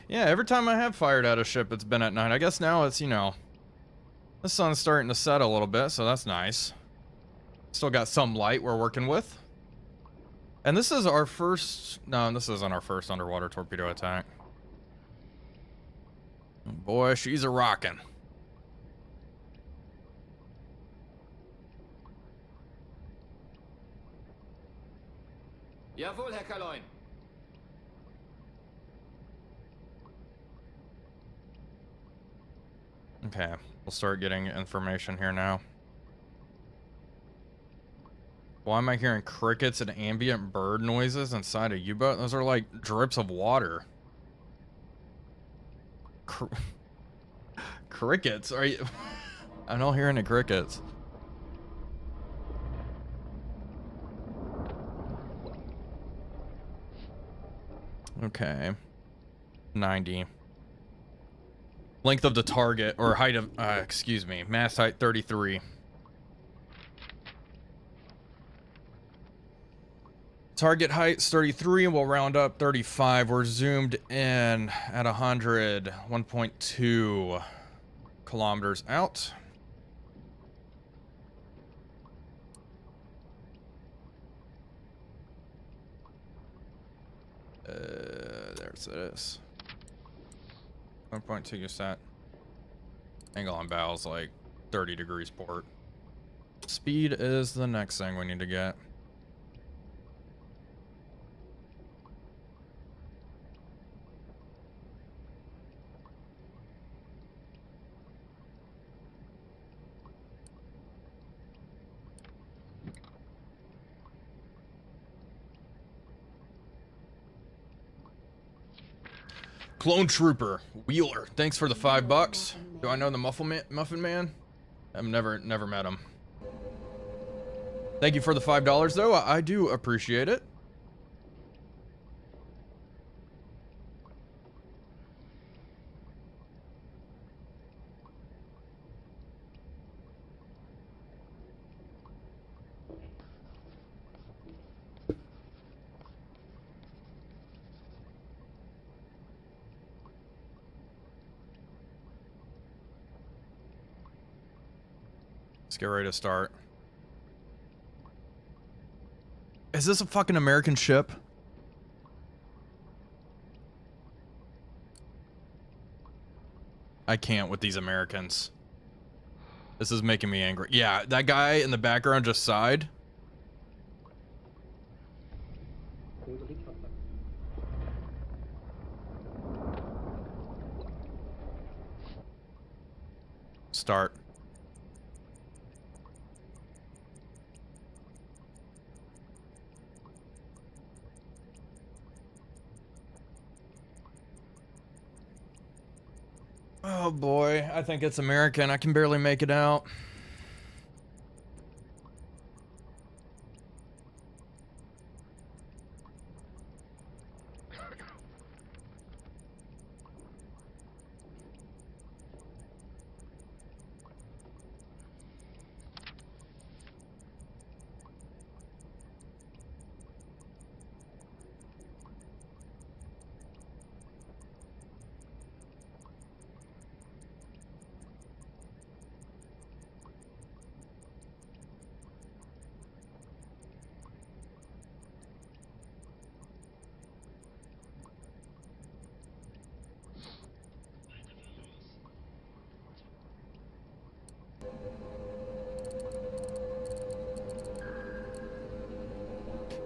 Yeah, every time I have fired at a ship, it's been at night. I guess now it's, you know, the sun's starting to set a little bit, so that's nice. Still got some light we're working with. And this is our first... No, this isn't our first underwater torpedo attack. Boy, she's a rockin'. Jawohl, Herr Kaloin. Okay, we'll start getting information here now. Why am I hearing crickets and ambient bird noises inside a U-boat? Those are like drips of water. Crickets? Are you... I'm not hearing the crickets. Okay. 90. Length of the target, or height of, excuse me, mast height 33. Target height's 33, we'll round up 35. We're zoomed in at 100, 1.2 kilometers out. There's this. 1.2 you set. Angle on bow's like 30 degrees port. Speed is the next thing we need to get. Clone Trooper Wheeler, thanks for the $5. Do I know the Muffin Man? I've never met him. Thank you for the $5 though. I do appreciate it. Let's get ready to start. Is this a fucking American ship? I can't with these Americans. This is making me angry. Yeah, that guy in the background just sighed. Start. Oh boy, I think it's American. I can barely make it out.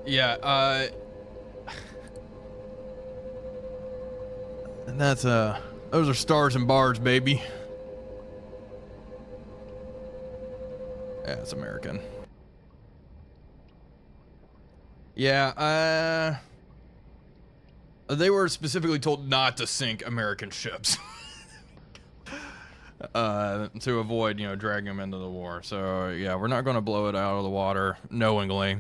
Yeah, and that's those are stars and bars, baby. Yeah, it's American. Yeah, they were specifically told not to sink American ships. To avoid, you know, dragging them into the war. So yeah, we're not going to blow it out of the water knowingly.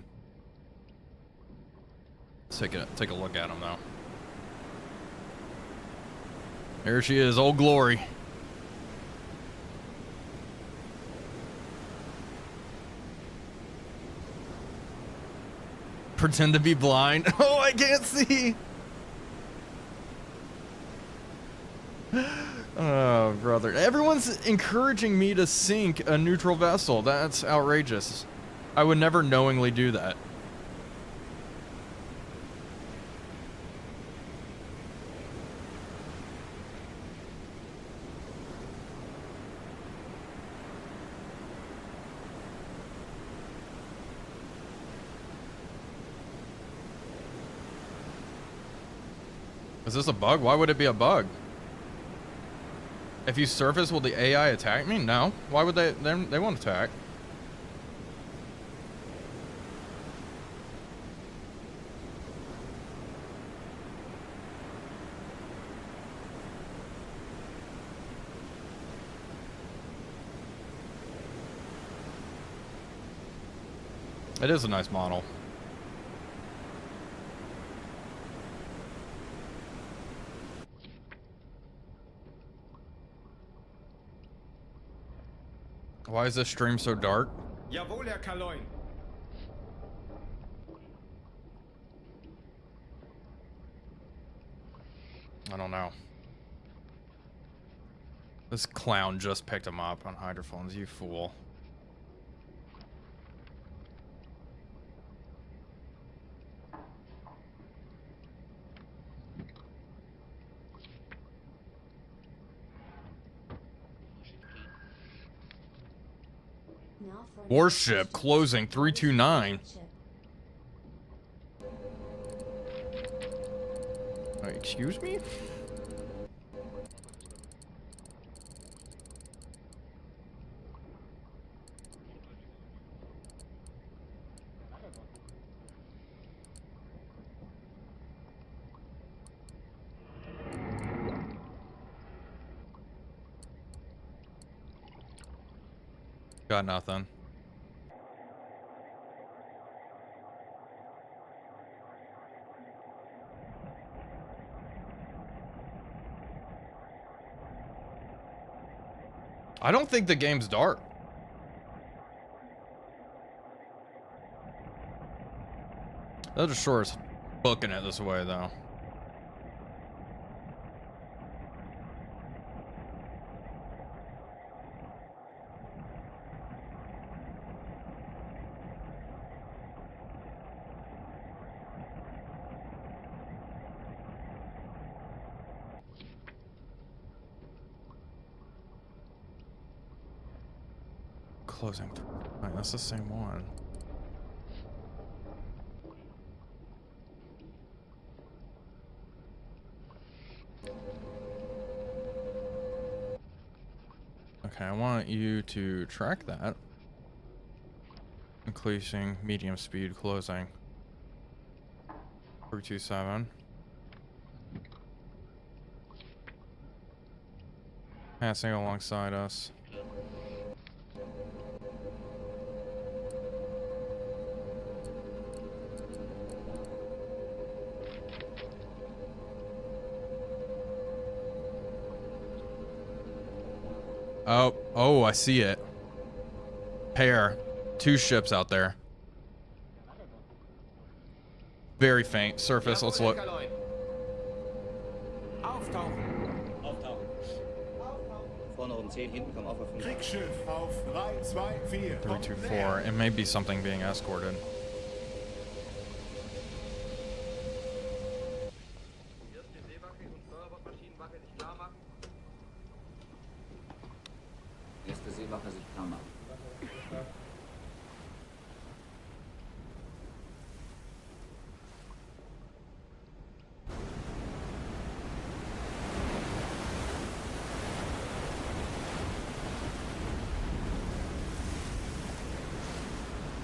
Take a look at him though. There she is, Old Glory. Pretend to be blind. Oh, I can't see. Oh, brother. Everyone's encouraging me to sink a neutral vessel. That's outrageous. I would never knowingly do that. Is this a bug? Why would it be a bug? If you surface, will the AI attack me? No. Why would they? They won't attack. It is a nice model. Why is this stream so dark? Jawohl, Herr Kaloin. I don't know. This clown just picked him up on hydrophones, you fool. Now for Warship closing 329. Excuse me? Got nothing. I don't think the game's dark. They're just sure as booking it this way, though. Closing. Right, that's the same one. Okay, I want you to track that. Increasing medium speed closing. 327. Passing alongside us. Oh, I see it. Pair. 2 ships out there. Very faint. Surface, let's look. Auftauchen. Auftauchen. Vorne oben 10, hinten komm auf 5. Kriegsschiff auf 3, 2, 4. 324. It may be something being escorted. Erste Seewache sich klar machen.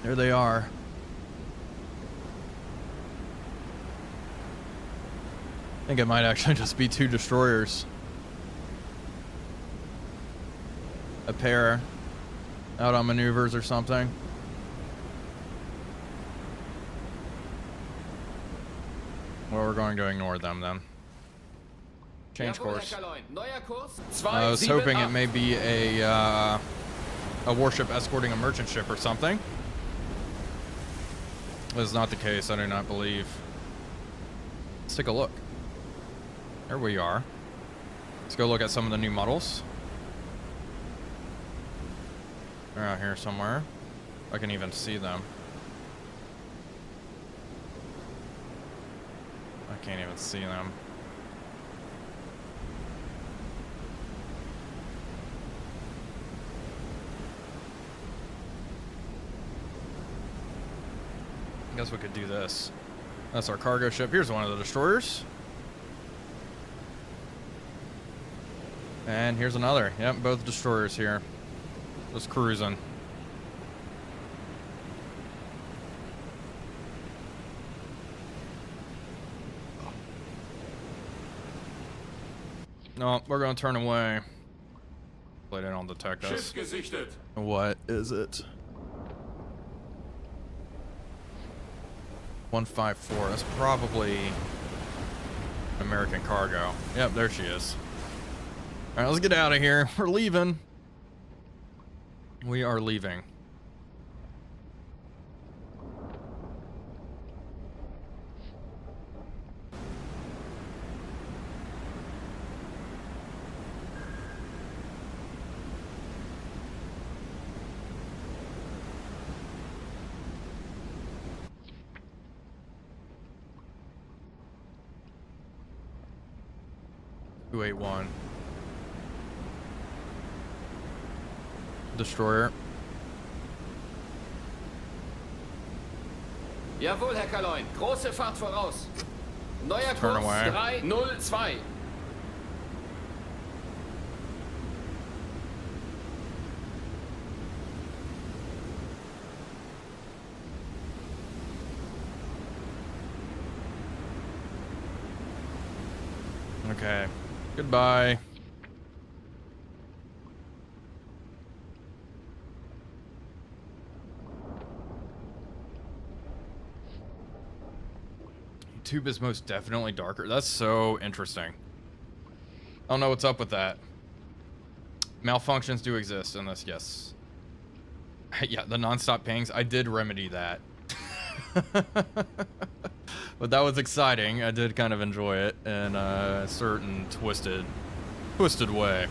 There they are. I think it might actually just be 2 destroyers. A pair out on maneuvers or something. Well, we're going to ignore them then. Change Jawohl, course. Herr Kaloin. Neuer Kurs. I was 2, hoping 7, it may be a warship escorting a merchant ship or something. That is not the case, I do not believe. Let's take a look. There we are. Let's go look at some of the new models. They're out here somewhere. I can even see them. I can't even see them. I guess we could do this. That's our cargo ship. Here's one of the destroyers. And here's another. Yep, both destroyers here. Just cruising. No, we're gonna turn away. They don't detect us. Schiff gesichtet. What is it? 154. That's probably American cargo. Yep, there she is. All right, let's get out of here. We're leaving. We are leaving. One destroyer. Jawohl, Herr Kaloin. Große Fahrt voraus. Neuer Turn Kurs away. 302. Okay. Goodbye. YouTube is most definitely darker. That's so interesting. I don't know what's up with that. Malfunctions do exist in this, yes. Yeah, the non-stop pings. I did remedy that. But that was exciting. I did kind of enjoy it in a certain twisted way.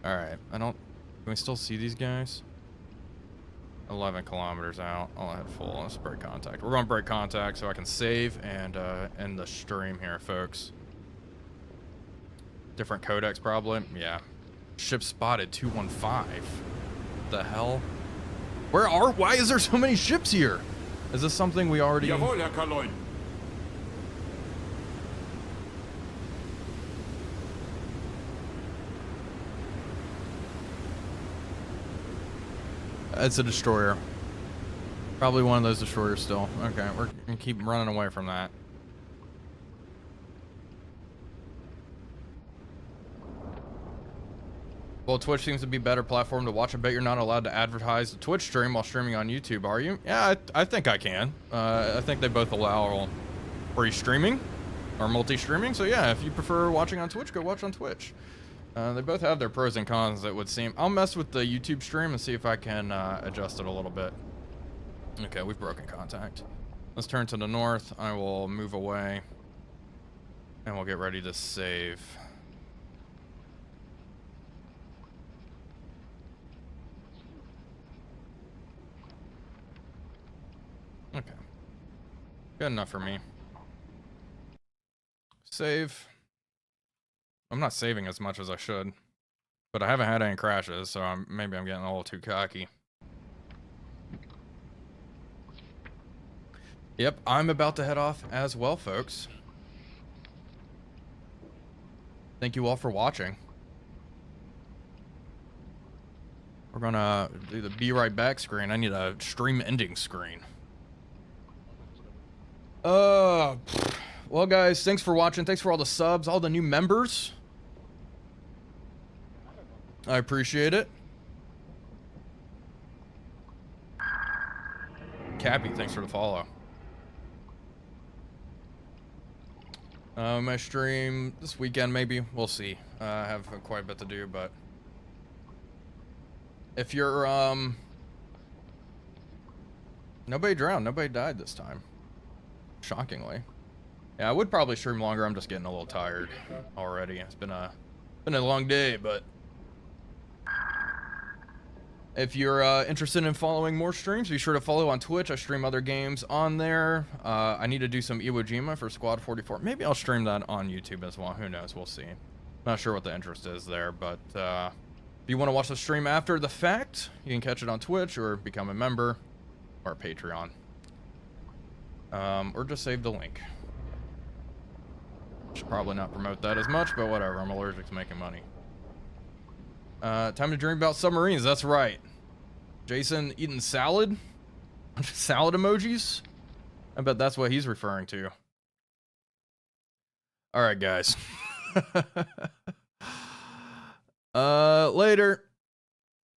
All right, can we still see these guys? 11 kilometers out. I'll head full. Let's break contact. We're going to break contact so I can save and end the stream here, folks. Different codex probably. Yeah. Ship spotted 215. What the hell? Why is there so many ships here? Is this something we already... Jawohl, Herr Kaloin. It's a destroyer. Probably one of those destroyers still. Okay, we're gonna keep running away from that. Well, Twitch seems to be a better platform to watch. I bet you're not allowed to advertise the Twitch stream while streaming on YouTube, are you? Yeah, I think I can. I think they both allow free streaming or multi-streaming. So yeah, if you prefer watching on Twitch, go watch on Twitch. They both have their pros and cons, it would seem. I'll mess with the YouTube stream and see if I can adjust it a little bit. Okay, we've broken contact. Let's turn to the north. I will move away. And we'll get ready to save. Okay. Good enough for me. Save. I'm not saving as much as I should. But I haven't had any crashes, so maybe I'm getting a little too cocky. Yep, I'm about to head off as well, folks. Thank you all for watching. We're gonna do the be right back screen. I need a stream ending screen. Well, guys, thanks for watching. Thanks for all the subs, all the new members. I appreciate it. Cappy, thanks for the follow. My stream this weekend, maybe. We'll see. I have quite a bit to do, but if you're, nobody drowned, nobody died this time. Shockingly. Yeah, I would probably stream longer. I'm just getting a little tired already. It's been a long day, but if you're interested in following more streams, be sure to follow on Twitch. I stream other games on there. I need to do some Iwo Jima for Squad 44. Maybe I'll stream that on YouTube as well. Who knows? We'll see. Not sure what the interest is there, but if you want to watch the stream after the fact, you can catch it on Twitch or become a member or Patreon. Or just save the link. Should probably not promote that as much, but whatever. I'm allergic to making money. Time to dream about submarines. That's right. Jason eating salad? Salad emojis? I bet that's what he's referring to. All right, guys. Later.